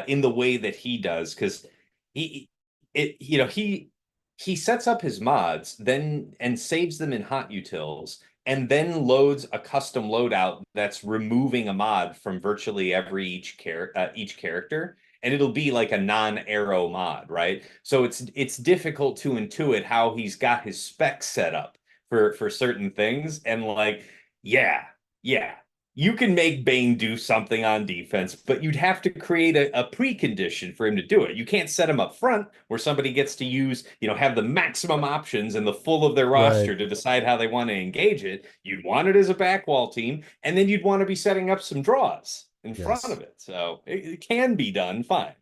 S2: in the way that he does, because he he sets up his mods then and saves them in hot utils, and then loads a custom loadout that's removing a mod from virtually every each character, and it'll be like a non-arrow mod, right? So it's difficult to intuit how he's got his specs set up for certain things, and like, yeah, yeah, you can make Bane do something on defense, but you'd have to create a precondition for him to do it. You can't set him up front where somebody gets to use, have the maximum options and the full of their
S1: Right.
S2: roster to decide how they want to engage it. You'd want it as a backwall team, and then you'd want to be setting up some draws in front
S1: Yes.
S2: of it. So it can be done fine.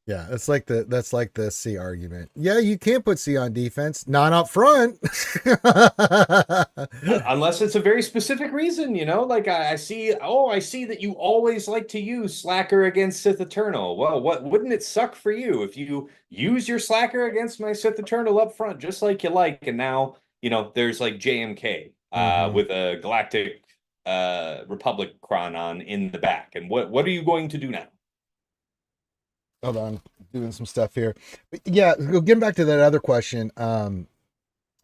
S1: Yeah, that's like the C argument. Yeah, you can put C on defense, not up front.
S2: Unless it's a very specific reason, like I see, oh, I see that you always like to use Slacker against Sith Eternal. Well, what wouldn't it suck for you if you use your Slacker against my Sith Eternal up front, just like you like, and now, there's like JMK
S1: hmm
S2: with a Galactic Republic Chronon in the back. And what are you going to do now?
S1: Hold on, doing some stuff here. But yeah, getting back to that other question. I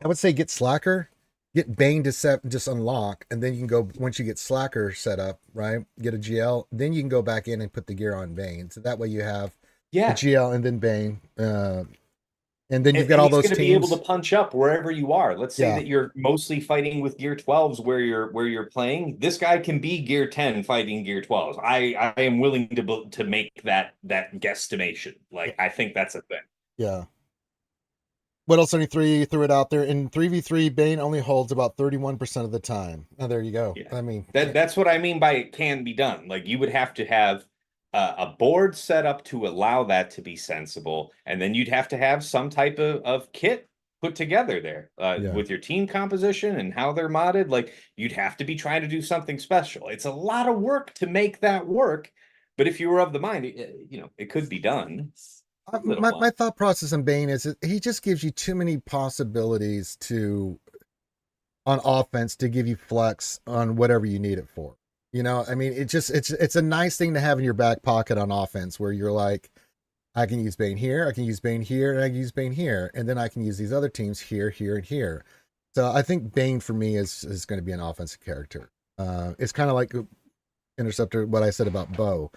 S1: would say get Slacker, get Bane to just unlock, and then you can go once you get Slacker set up, right? Get a GL, then you can go back in and put the gear on Bane. So that way you have the
S2: Yeah.
S1: GL and then Bane, and then you've got
S2: And
S1: all
S2: he's
S1: those
S2: going to be able to
S1: teams.
S2: punch up wherever you are. Let's say
S1: Yeah,
S2: that you're mostly fighting with gear 12s where you're playing. This guy can be gear 10 fighting gear 12s. I am willing to make that guesstimation.
S1: yeah,
S2: Like, I think that's a thing.
S1: yeah. What else? Any three? You threw it out there. In 3v3, Bane only holds about 31% of the time. Oh, there you go.
S2: Yeah.
S1: I mean,
S2: That's what I mean by it can be done. Like, you would have to have a board set up to allow that to be sensible, and then you'd have to have some type of kit put together there
S1: yeah.
S2: with your team composition and how they're modded. Like, you'd have to be trying to do something special. It's a lot of work to make that work, but if you were of the mind, it could be done. A little
S1: My
S2: while.
S1: thought process on Bane is that he just gives you too many possibilities to on offense to give you flex on whatever you need it for. I mean, it's a nice thing to have in your back pocket on offense where you're like, I can use Bane here, I can use Bane here, and I can use Bane here, and then I can use these other teams here, here, and here. So I think Bane for me is going to be an offensive character. It's kind of like Interceptor, what I said about Bo.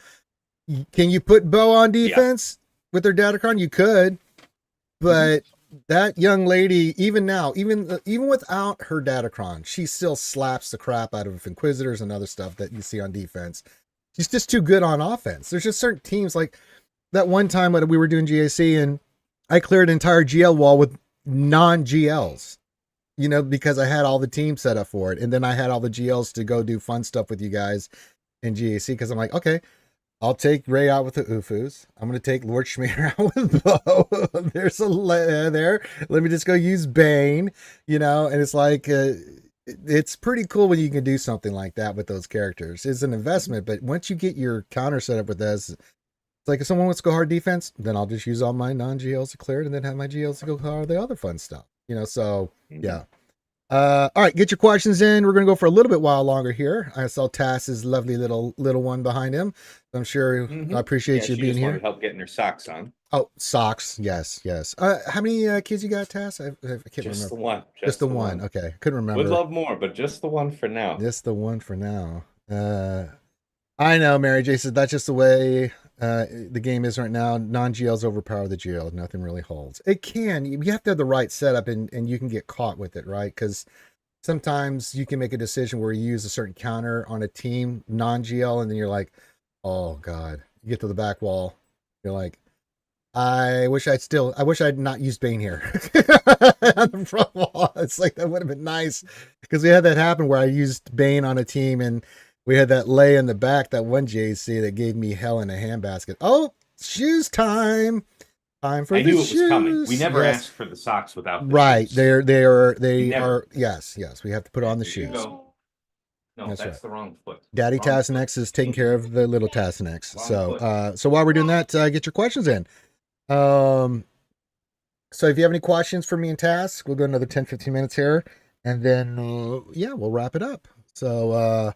S1: Can you put Bo on
S2: Yeah.
S1: defense with their Datacron? You could, but that young lady, even now, even without her Datacron, she still slaps the crap out of Inquisitors and other stuff that you see on defense. She's just too good on offense. There's just certain teams like that one time when we were doing GAC and I cleared an entire GL wall with non-GLs, because I had all the teams set up for it. And then I had all the GLs to go do fun stuff with you guys in GAC because I'm like, okay, I'll take Ray out with the Ufus. I'm going to take Lord Schmear out with Bo. There's a there. Let me just go use Bane, and it's like, it's pretty cool when you can do something like that with those characters. It's an investment, but once you get your counter set up with this, it's like if someone wants to go hard defense, then I'll just use all my non-GLs to clear it and then have my GLs to go hard the other fun stuff, so yeah. All right, get your questions in. We're going to go for a little bit while longer here. I saw Tass's lovely little one behind him. I'm sure I appreciate you
S2: She
S1: being
S2: just wanted
S1: here.
S2: help getting her socks on.
S1: Oh, socks. Yes, yes. How many kids you got, Tass? I can't
S2: Just the
S1: remember.
S2: one.
S1: Just the one. Okay, couldn't remember.
S2: Would love more, but just the one for now.
S1: Just the one for now. I know, Mary J said that's just the way the game is right now. Non-GLs overpower the GL. Nothing really holds. It can. You have to have the right setup, and you can get caught with it, right? Because sometimes you can make a decision where you use a certain counter on a team non-GL, and then you're like, oh God. You get to the back wall. You're like, I wish I'd not used Bane here on the front wall. It's like, that would have been nice because we had that happen where I used Bane on a team and we had that lay in the back, that one JC that gave me hell in a handbasket. Oh, shoes time. Time for
S2: I
S1: the
S2: knew it
S1: shoes.
S2: was coming. We never
S1: Yes.
S2: asked for the socks without the
S1: Right.
S2: shoes.
S1: They
S2: Never.
S1: are, yes, we have to put on the
S2: Here you
S1: shoes.
S2: go. No,
S1: That's
S2: that's
S1: right.
S2: the wrong foot.
S1: Daddy
S2: Wrong foot.
S1: Tasnex is taking care of the little Tasnex.
S2: Wrong
S1: So,
S2: foot.
S1: so while we're doing that, get your questions in. So if you have any questions for me and Task, we'll go another 10, 15 minutes here. And then yeah, we'll wrap it up. So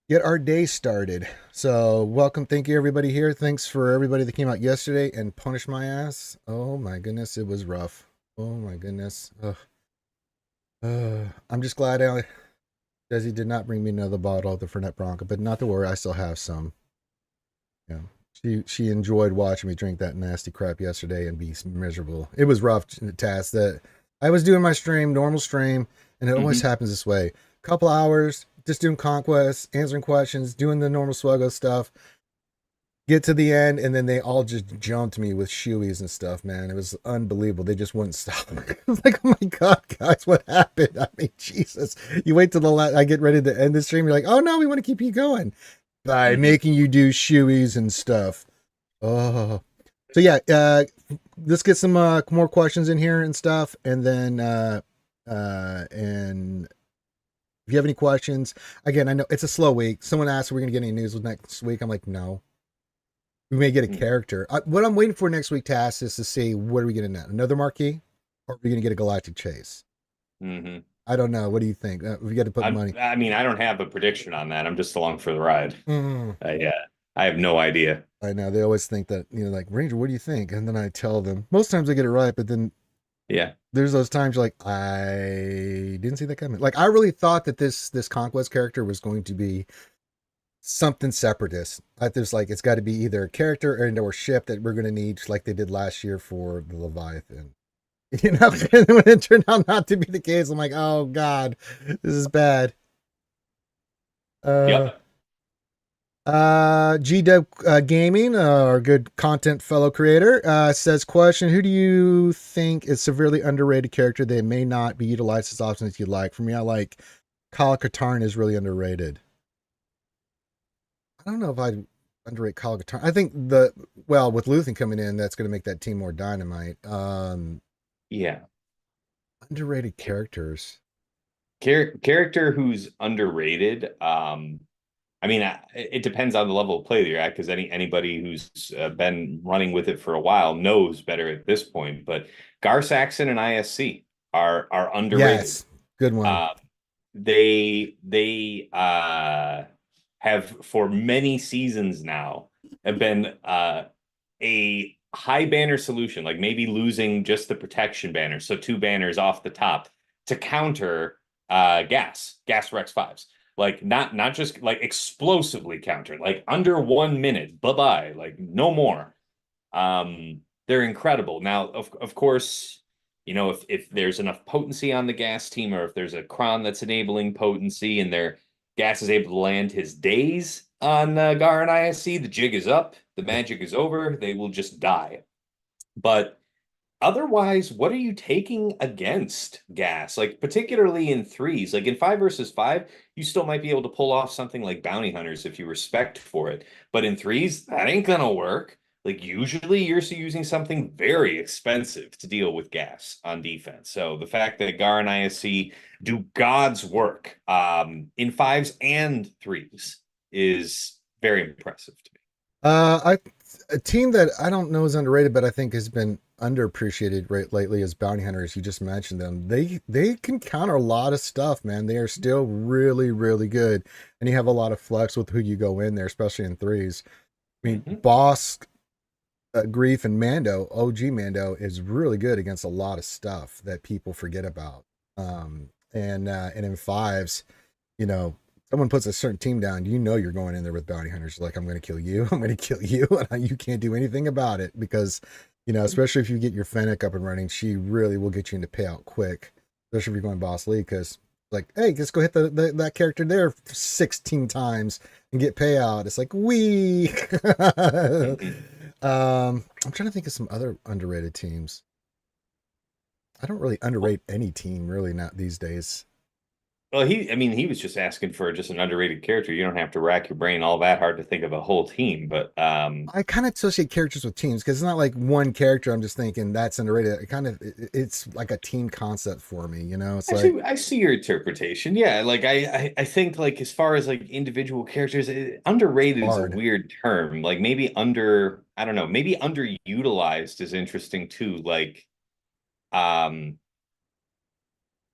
S1: get our day started. So welcome, thank you everybody here. Thanks for everybody that came out yesterday and punished my ass. Oh my goodness, it was rough. Oh my goodness. I'm just glad Desi did not bring me another bottle of the Fernet Branca, but not to worry, I still have some. Yeah. She enjoyed watching me drink that nasty crap yesterday and be miserable. It was rough task that I was doing my stream, normal stream, and it always
S2: Mhm.
S1: happens this way. Couple hours, just doing conquests, answering questions, doing the normal SWGOH stuff. Get to the end, and then they all just jumped me with shoeies and stuff, man. It was unbelievable. They just wouldn't stop. I was like, oh my God, guys, what happened? I mean, Jesus. You wait till the last, I get ready to end the stream. You're like, oh no, we want to keep you going by
S2: Mhm.
S1: making you do shoeies and stuff. Oh, so yeah, let's get some more questions in here and stuff, and then and if you have any questions, again, I know it's a slow week. Someone asked, "Are we gonna get any news next week?" I'm like, no. We may get a
S2: Mhm.
S1: character. What I'm waiting for next week to ask is to see what are we gonna get? Another marquee, or are we gonna get a galactic chase?
S2: Mhm.
S1: I don't know. What do you think? We got to put money.
S2: I mean, I don't have a prediction on that. I'm just along for the ride.
S1: Mm,
S2: I have no idea.
S1: I know they always think that like Ranger. What do you think? And then I tell them. Most times I get it right, but then
S2: Yeah.
S1: there's those times you're like I didn't see that coming. Like I really thought that this conquest character was going to be something separatist. I there's like it's got to be either a character or ship that we're going to need, just like they did last year for the Leviathan. You know, and when it turned out not to be the case, I'm like, oh God, this is bad. Uh,
S2: Yep.
S1: GW Gaming, our good content fellow creator, says, question, who do you think is severely underrated character that may not be utilized as often as you'd like? For me, I like Kyle Katarn is really underrated. I don't know if I'd underrate Kyle Katarn. I think with Luthen coming in, that's going to make that team more dynamite.
S2: Yeah.
S1: Underrated characters.
S2: Character who's underrated. I mean, it depends on the level of play that you're at, because anybody who's been running with it for a while knows better at this point. But Gar Saxon and ISC are underrated.
S1: Yes, good one.
S2: Uh, they have for many seasons now have been a high banner solution, like maybe losing just the protection banner, so two banners off the top to counter gas Rex fives. Like not just like explosively counter, like under 1 minute, bye-bye, like no more. They're incredible. Now, of course, if there's enough potency on the gas team, or if there's a cron that's enabling potency and their gas is able to land his days on Gar and ISC, the jig is up, the magic is over, they will just die. But otherwise, what are you taking against gas? Like, particularly in threes, like in 5 versus 5, you still might be able to pull off something like bounty hunters if you respect for it. But in threes, that ain't gonna work. Like, usually you're using something very expensive to deal with gas on defense. So the fact that Gar and ISC do God's work in fives and threes is very impressive to me.
S1: I a team that I don't know is underrated, but I think has been underappreciated right lately is Bounty Hunters. You just mentioned them. They can counter a lot of stuff, man. They are still really really good, and you have a lot of flex with who you go in there, especially in threes. I mean,
S2: Mhm.
S1: Boss, Grief, and Mando, OG Mando is really good against a lot of stuff that people forget about. And in fives, you know, someone puts a certain team down, you're going in there with bounty hunters. Like, I'm going to kill you. I'm going to kill you. And you can't do anything about it because, especially if you get your Fennec up and running, she really will get you into payout quick, especially if you're going boss league. Because, like, hey, just go hit that character there 16 times and get payout. It's like, wee.
S2: Mhm.
S1: I'm trying to think of some other underrated teams. I don't really underrate any team really not these days.
S2: Well, I mean, he was just asking for just an underrated character. You don't have to rack your brain all that hard to think of a whole team, but
S1: I kind of associate characters with teams because it's not like one character. I'm just thinking that's underrated. It's like a team concept for me. It's like
S2: I see your interpretation. Yeah, like I think like as far as like individual characters, underrated is a
S1: hard.
S2: weird term. Like maybe I don't know, maybe underutilized is interesting too. Like um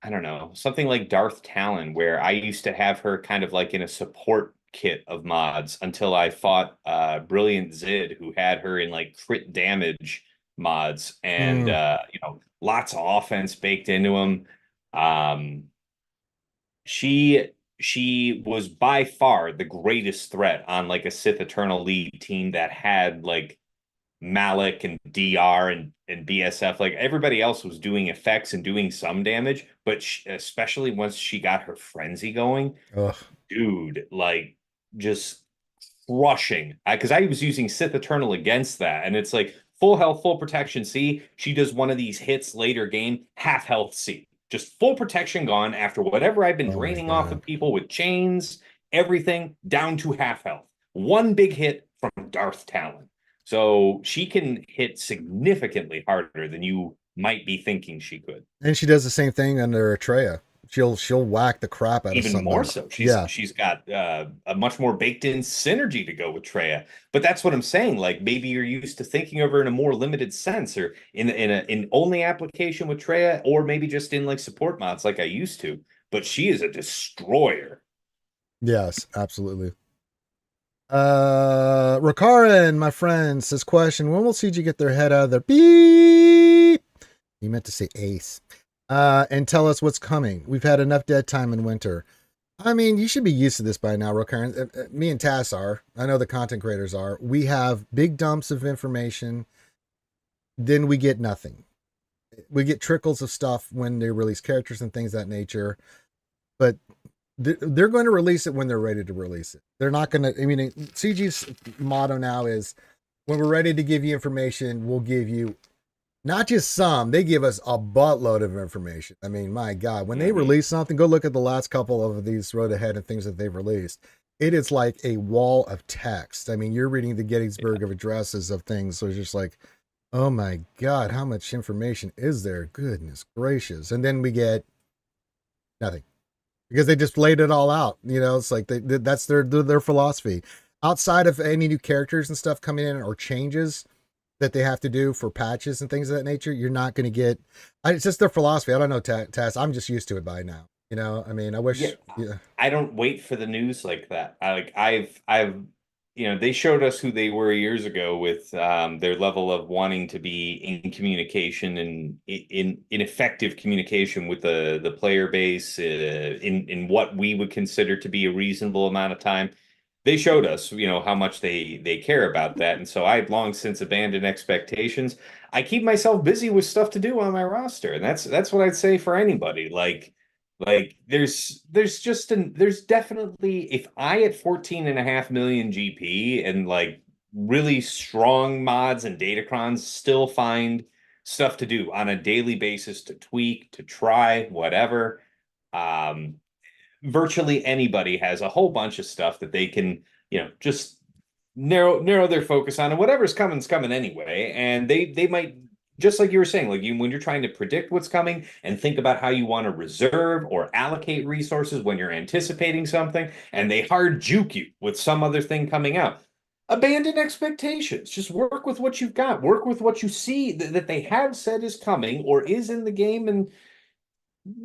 S2: I don't know, something like Darth Talon, where I used to have her kind of like in a support kit of mods until I fought Brilliant Zid, who had her in like crit damage mods and
S1: Mm.
S2: lots of offense baked into them. Um, she she was by far the greatest threat on like a Sith Eternal League team that had like Malik and DR and BSF. Like everybody else was doing effects and doing some damage, but especially once she got her frenzy going,
S1: Ugh.
S2: dude, like just crushing. Because I was using Sith Eternal against that, and it's like full health, full protection C. She does one of these hits later game, half health C. Just full protection gone after whatever I've been
S1: Oh my
S2: draining off
S1: God.
S2: of people with chains, everything down to half health. One big hit from Darth Talon. So she can hit significantly harder than you might be thinking she could.
S1: And she does the same thing under Atreya. She'll whack the crap out of
S2: Even more
S1: someone.
S2: so. She's
S1: Yeah.
S2: she's got a much more baked in synergy to go with Treya. But that's what I'm saying. Like maybe you're used to thinking of her in a more limited sense, or in only application with Treya, or maybe just in like support mods like I used to. But she is a destroyer.
S1: Yes, absolutely. Rakaran, my friend, says question: when will CG get their head out of their beep? He meant to say ace. And tell us what's coming. We've had enough dead time in winter. I mean, you should be used to this by now, Rakaran. Me and Tass are. I know the content creators are. We have big dumps of information. Then we get nothing. We get trickles of stuff when they release characters and things of that nature. But they're going to release it when they're ready to release it. They're not going to. I mean, CG's motto now is when we're ready to give you information, we'll give you not just some, they give us a buttload of information. I mean, my God, when they release something, go look at the last couple of these Road Ahead and things that they've released. It is like a wall of text. I mean, you're reading the Gettysburg of addresses of things. So it's just like, oh my God, how much information is there? Goodness gracious. And then we get nothing because they just laid it all out. You know, it's like that's their philosophy. Outside of any new characters and stuff coming in or changes that they have to do for patches and things of that nature, you're not going to get. It's just their philosophy. I don't know, Tess. I'm just used to it by now. You know, I mean, I
S2: Yeah,
S1: wish. Yeah,
S2: I don't wait for the news like that. They showed us who they were years ago with their level of wanting to be in communication and in effective communication with the player base in what we would consider to be a reasonable amount of time. They showed us, how much they care about that, and so I've long since abandoned expectations. I keep myself busy with stuff to do on my roster, and that's what I'd say for anybody. Like there's definitely if I at 14.5 million GP and like really strong mods and datacrons still find stuff to do on a daily basis to tweak, to try, whatever. Um, Virtually anybody has a whole bunch of stuff that they can, just narrow their focus on, and whatever's coming's coming anyway. And they might, just like you were saying, like when you're trying to predict what's coming and think about how you want to reserve or allocate resources when you're anticipating something, and they hard juke you with some other thing coming out. Abandon expectations. Just work with what you've got. Work with what you see that they have said is coming or is in the game, and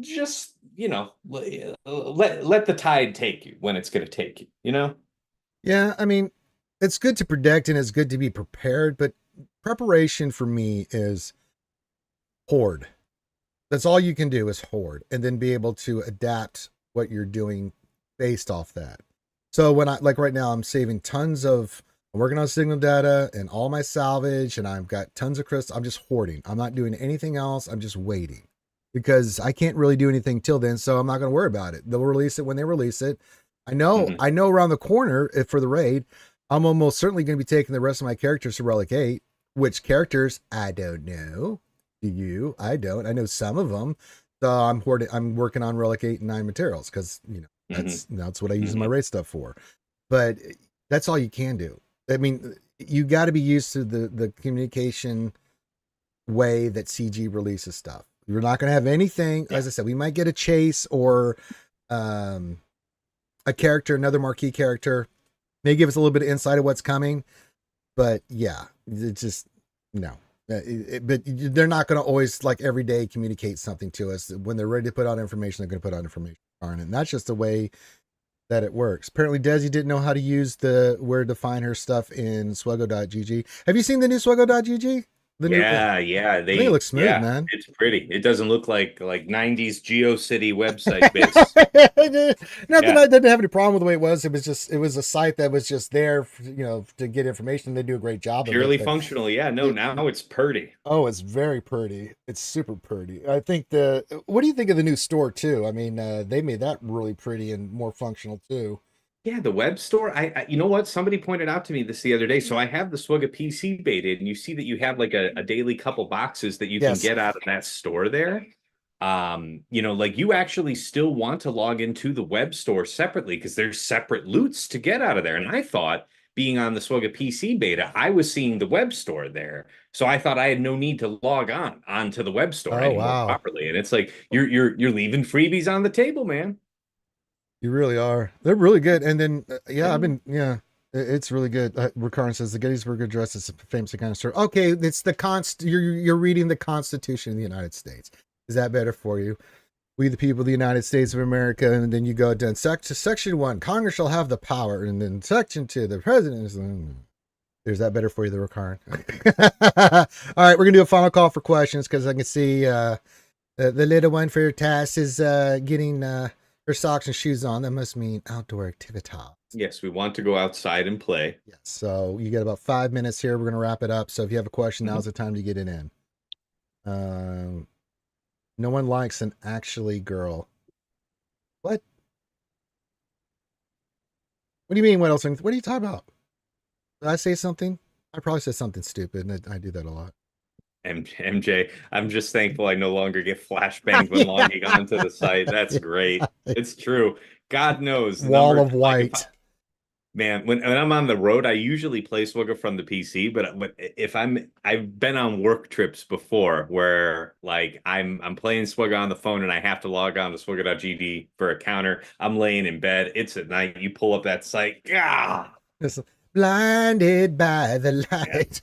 S2: just let the tide take you when it's going to take you.
S1: yeah. I mean, it's good to predict and it's good to be prepared, but preparation for me is hoard. That's all you can do is hoard, and then be able to adapt what you're doing based off that. So when I like right now, I'm saving tons of. I'm working on signal data and all my salvage, and I've got tons of crystals. I'm just hoarding. I'm not doing anything else. I'm just waiting because I can't really do anything till then. So I'm not going to worry about it. They'll release it when they release it. I know.
S2: Mhm.
S1: I know around the corner for the raid, I'm almost certainly going to be taking the rest of my characters to Relic 8. Which characters? I don't know. Do you? I don't. I know some of them. So I'm hoarding. I'm working on Relic 8 and 9 materials because that's what I use my raid stuff for. But that's all you can do. I mean, you got to be used to the communication way that CG releases stuff. You're not going to have anything. As I said, we might get a chase or a character, another marquee character, may give us a little bit of insight of what's coming. But yeah, it's just no. But they're not going to always like every day communicate something to us. When they're ready to put out information, they're going to put out information. And that's just the way that it works. Apparently, Desi didn't know how to use the where to find her stuff in SWGOH.gg. Have you seen the new SWGOH.gg? The new,
S2: Yeah,
S1: I think it looks smooth, man.
S2: it's pretty. It doesn't look like 90s GeoCity website base.
S1: Not that
S2: Yeah,
S1: I didn't have any problem with the way it was. It was a site that was just there, to get information. They do a great job of it.
S2: purely
S1: But
S2: functional. Yeah, no,
S1: it,
S2: now it's pretty.
S1: oh, it's very pretty. It's super pretty. I think what do you think of the new store too? I mean, they made that really pretty and more functional too.
S2: Yeah, the web store. You know what? Somebody pointed out to me this the other day. So I have the Swigga PC beta, and you see that you have like a daily couple boxes that you can
S1: Yes.
S2: get out of that store there. Like you actually still want to log into the web store separately because there's separate loots to get out of there. And I thought being on the Swigga PC beta, I was seeing the web store there. So I thought I had no need to log onto the web store
S1: Oh
S2: anymore
S1: wow.
S2: properly. And it's like you're leaving freebies on the table, man.
S1: You really are. They're really good. And then, yeah,
S2: Yeah.
S1: it's really good. Recurrent says the Gettysburg Address is a famous kind of story. Okay, it's the you're reading the Constitution of the United States. Is that better for you? We the people of the United States of America, and then you go down section 1, Congress shall have the power, and then section 2, the president is. Is that better for you, the recurrent? All right, we're gonna do a final call for questions because I can see the little one for your task is getting her socks and shoes on. That must mean outdoor activity.
S2: Yes, we want to go outside and play.
S1: Yes. So you get about 5 minutes here. We're going to wrap it up. So if you have a question, now's the time to get it in. No one likes an actually girl. What? What do you mean? What else? What are you talking about? Did I say something? I probably said something stupid, and I do that a lot.
S2: MJ, I'm just thankful I no longer get flashbanged when logging onto the site. That's great. It's true. God knows the
S1: Wall
S2: number
S1: of white.
S2: man, when I'm on the road, I usually play Swigga from the PC, but if I've been on work trips before where like I'm playing Swigga on the phone and I have to log on to swigga.gd for a counter. I'm laying in bed. It's at night. You pull up that site. Ah,
S1: Blinded by the light.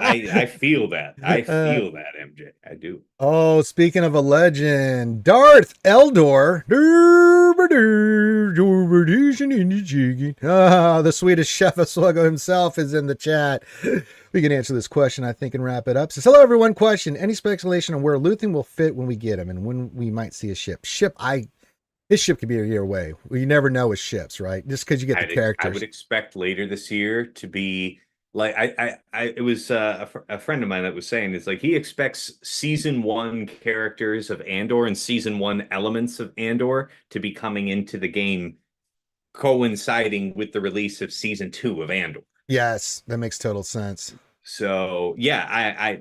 S2: I feel that. I feel that, MJ. I do.
S1: Oh, speaking of a legend, Darth Eldor. The Swedish chef of Swiggo himself is in the chat. We can answer this question, I think, and wrap it up. Says, hello, everyone. Question. Any speculation on where Luthen will fit when we get him and when we might see a ship? His ship could be a year away. Well, you never know with ships, right? Just because you get the characters.
S2: I would expect later this year to be like it was a friend of mine that was saying it's like he expects season 1 characters of Andor and season 1 elements of Andor to be coming into the game coinciding with the release of season 2 of Andor.
S1: Yes, that makes total sense.
S2: So yeah, I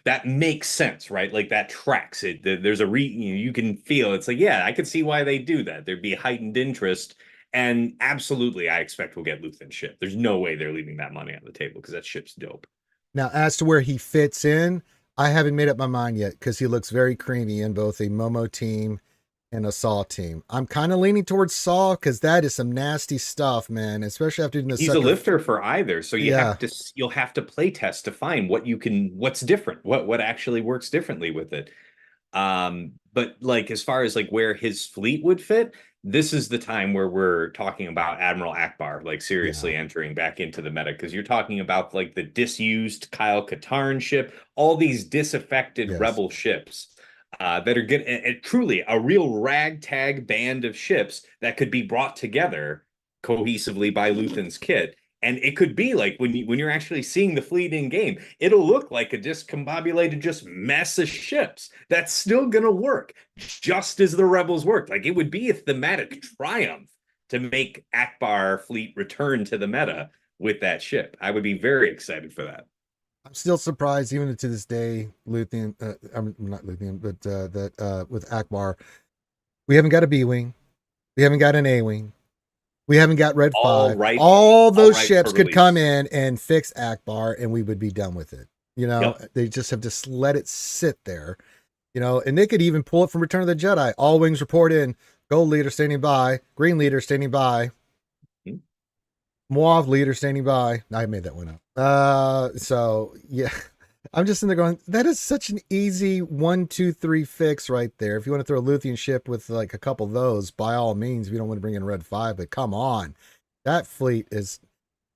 S2: that makes sense, right? Like that tracks it. There's a you can feel it's like, yeah, I could see why they do that. There'd be heightened interest, and absolutely, I expect we'll get Luthen ship. There's no way they're leaving that money on the table because that ship's dope.
S1: Now, as to where he fits in, I haven't made up my mind yet because he looks very creamy in both a Momo team and a Saw team. I'm kind of leaning towards Saw because that is some nasty stuff, man. Especially after doing the
S2: He's a lifter for either, so
S1: Yeah.
S2: you'll have to play test to find what's different, what actually works differently with it. But like as far as like where his fleet would fit, this is the time where we're talking about Admiral Akbar, like seriously entering back into the meta, because you're talking about like the disused Kyle Katarn ship, all these disaffected rebel ships that are getting truly a real ragtag band of ships that could be brought together cohesively by Luthen's kit. And it could be like when you're actually seeing the fleet in game, it'll look like a discombobulated just mess of ships. That's still gonna work, just as the rebels worked. Like it would be a thematic triumph to make Akbar fleet return to the meta with that ship. I would be very excited for that.
S1: I'm still surprised, even to this day, Luthen, I'm not Luthen, but that with Akbar, we haven't got a B Wing. We haven't got an A Wing. We haven't got Red 5. All those ships could come in and fix Akbar and we would be done with it. They just have to let it sit there. And they could even pull it from Return of the Jedi. All wings report in. Gold leader standing by. Green leader standing by. Mauve leader standing by. I made that one up. So yeah. I'm just in there going, that is such an easy 1, 2, 3 fix right there. If you want to throw a Luthien ship with like a couple of those, by all means, if you don't want to bring in Red 5, but come on. That fleet is.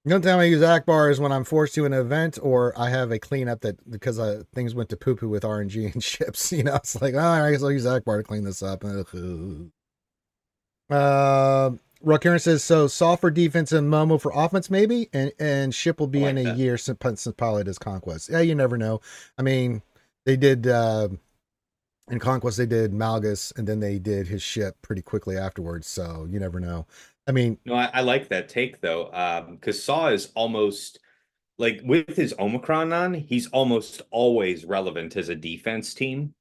S1: The only time I use Akbar is when I'm forced to an event or I have a cleanup that because things went to poo poo with RNG and ships. It's like, I guess I'll use Akbar to clean this up. Rockaren says, so Saw for defense and Momo for offense, maybe, and ship will be in a year since Pilot does Conquest. Yeah, you never know. I mean, they did in Conquest, they did Malgus, and then they did his ship pretty quickly afterwards. So you never know. I mean,
S2: No, I like that take though, because Saw is almost like with his Omicron on, he's almost always relevant as a defense team.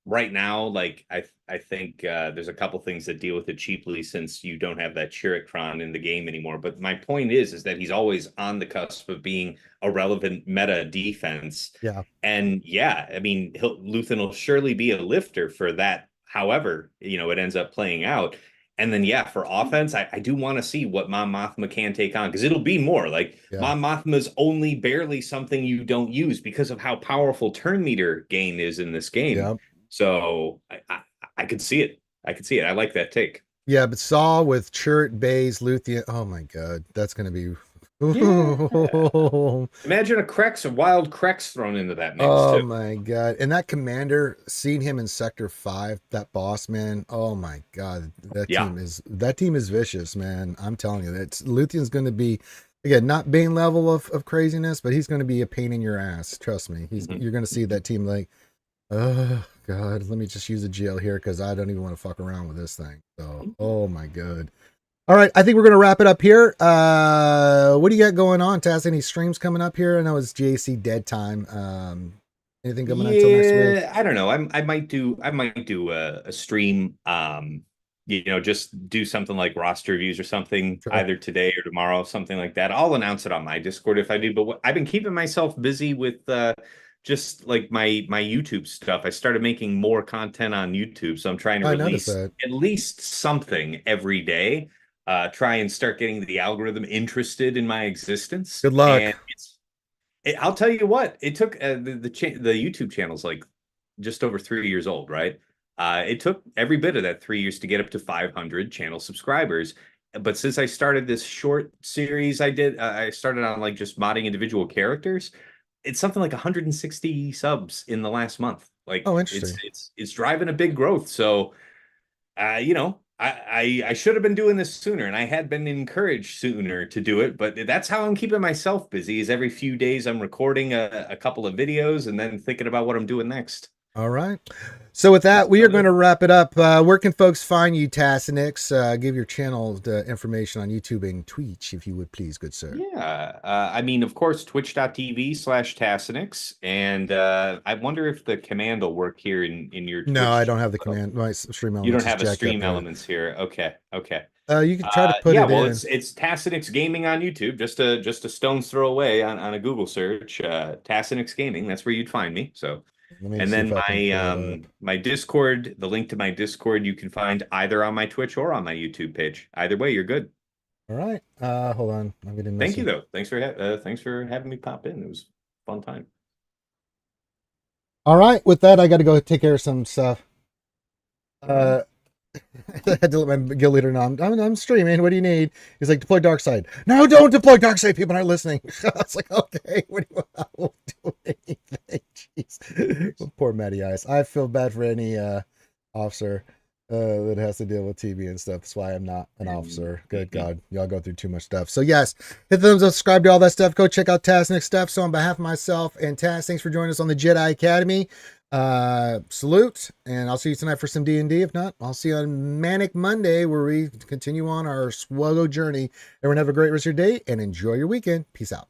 S2: Right now, like I think there's a couple things that deal with it cheaply since you don't have that Chiricron in the game anymore. But my point is that he's always on the cusp of being a relevant meta defense.
S1: yeah.
S2: And yeah, I mean, Luthen will surely be a lifter for that. However, it ends up playing out. And then, yeah, for offense, I do want to see what Mon Mothma can take on because it'll be more like Mon Mothma's only barely something you don't use because of how powerful turn meter gain is in this game.
S1: Yeah.
S2: So I could see it. I could see it. I like that take.
S1: Yeah, but Saw with Chirrut, Baze, Luthien. Oh my God, that's going to be.
S2: Yeah. Imagine a wild Krex thrown into that mix.
S1: Oh
S2: too.
S1: my God. And that commander, seeing him in Sector 5, that boss, man. Oh my God. That team is vicious, man. I'm telling you, Luthien's going to be, again, not Bane level of craziness, but he's going to be a pain in your ass. Trust me. You're going to see that team like, oh God, let me just use a GL here because I don't even want to fuck around with this thing. So, oh my God. All right, I think we're going to wrap it up here. What do you got going on, Taz? Any streams coming up here? I know it's JC dead time. Anything coming up until next week?
S2: I don't know. I might do a stream. Just do something like roster reviews or something either today or tomorrow, something like that. I'll announce it on my Discord if I do. But I've been keeping myself busy with just like my YouTube stuff. I started making more content on YouTube, so I'm trying to release at least something every day. Try and start getting the algorithm interested in my existence.
S1: Good luck.
S2: And I'll tell you what, it took the YouTube channel's like just over 3 years old, right? It took every bit of that 3 years to get up to 500 channel subscribers. But since I started this short series, I started on like just modding individual characters. It's something like 160 subs in the last month. Like,
S1: oh, interesting.
S2: It's driving a big growth. So, I should have been doing this sooner, and I had been encouraged sooner to do it. But that's how I'm keeping myself busy. Is every few days I'm recording a couple of videos and then thinking about what I'm doing next.
S1: All right. So with that, we are going to wrap it up. Where can folks find you, Tassinix? Give your channel information on YouTube and Twitch, if you would please, good sir.
S2: Yeah. I mean, of course, twitch.tv/Tassinix. And I wonder if the command will work here in your Twitch.
S1: No, I don't have the command. My stream elements.
S2: You don't have a stream elements here. Okay.
S1: You can try to put it in.
S2: Well, it's Tassinix Gaming on YouTube, just a stone's throw away on a Google search. Tassinix Gaming, that's where you'd find me. So, and then my Discord, the link to my Discord, you can find either on my Twitch or on my YouTube page. Either way, you're good.
S1: All right. Hold on. I'm gonna
S2: Thank you though. Thanks for having me pop in. It was a fun time.
S1: All right. With that, I got to go take care of some stuff. I had to let my guild leader know I'm streaming. What do you need? He's like, deploy dark side. No, don't deploy dark side. People aren't listening. I was like, okay, what do you want? I won't do anything. Jeez. Poor Matty Ice. I feel bad for any officer that has to deal with TV and stuff. That's why I'm not an officer. Good God, y'all go through too much stuff. So yes, hit the thumbs up, subscribe to all that stuff. Go check out Taz next stuff. So on behalf of myself and Taz, thanks for joining us on the Jedi Academy. Salute, and I'll see you tonight for some D&D. If not, I'll see you on Manic Monday, where we continue on our SWGOH journey. Everyone have a great rest of your day and enjoy your weekend. Peace out.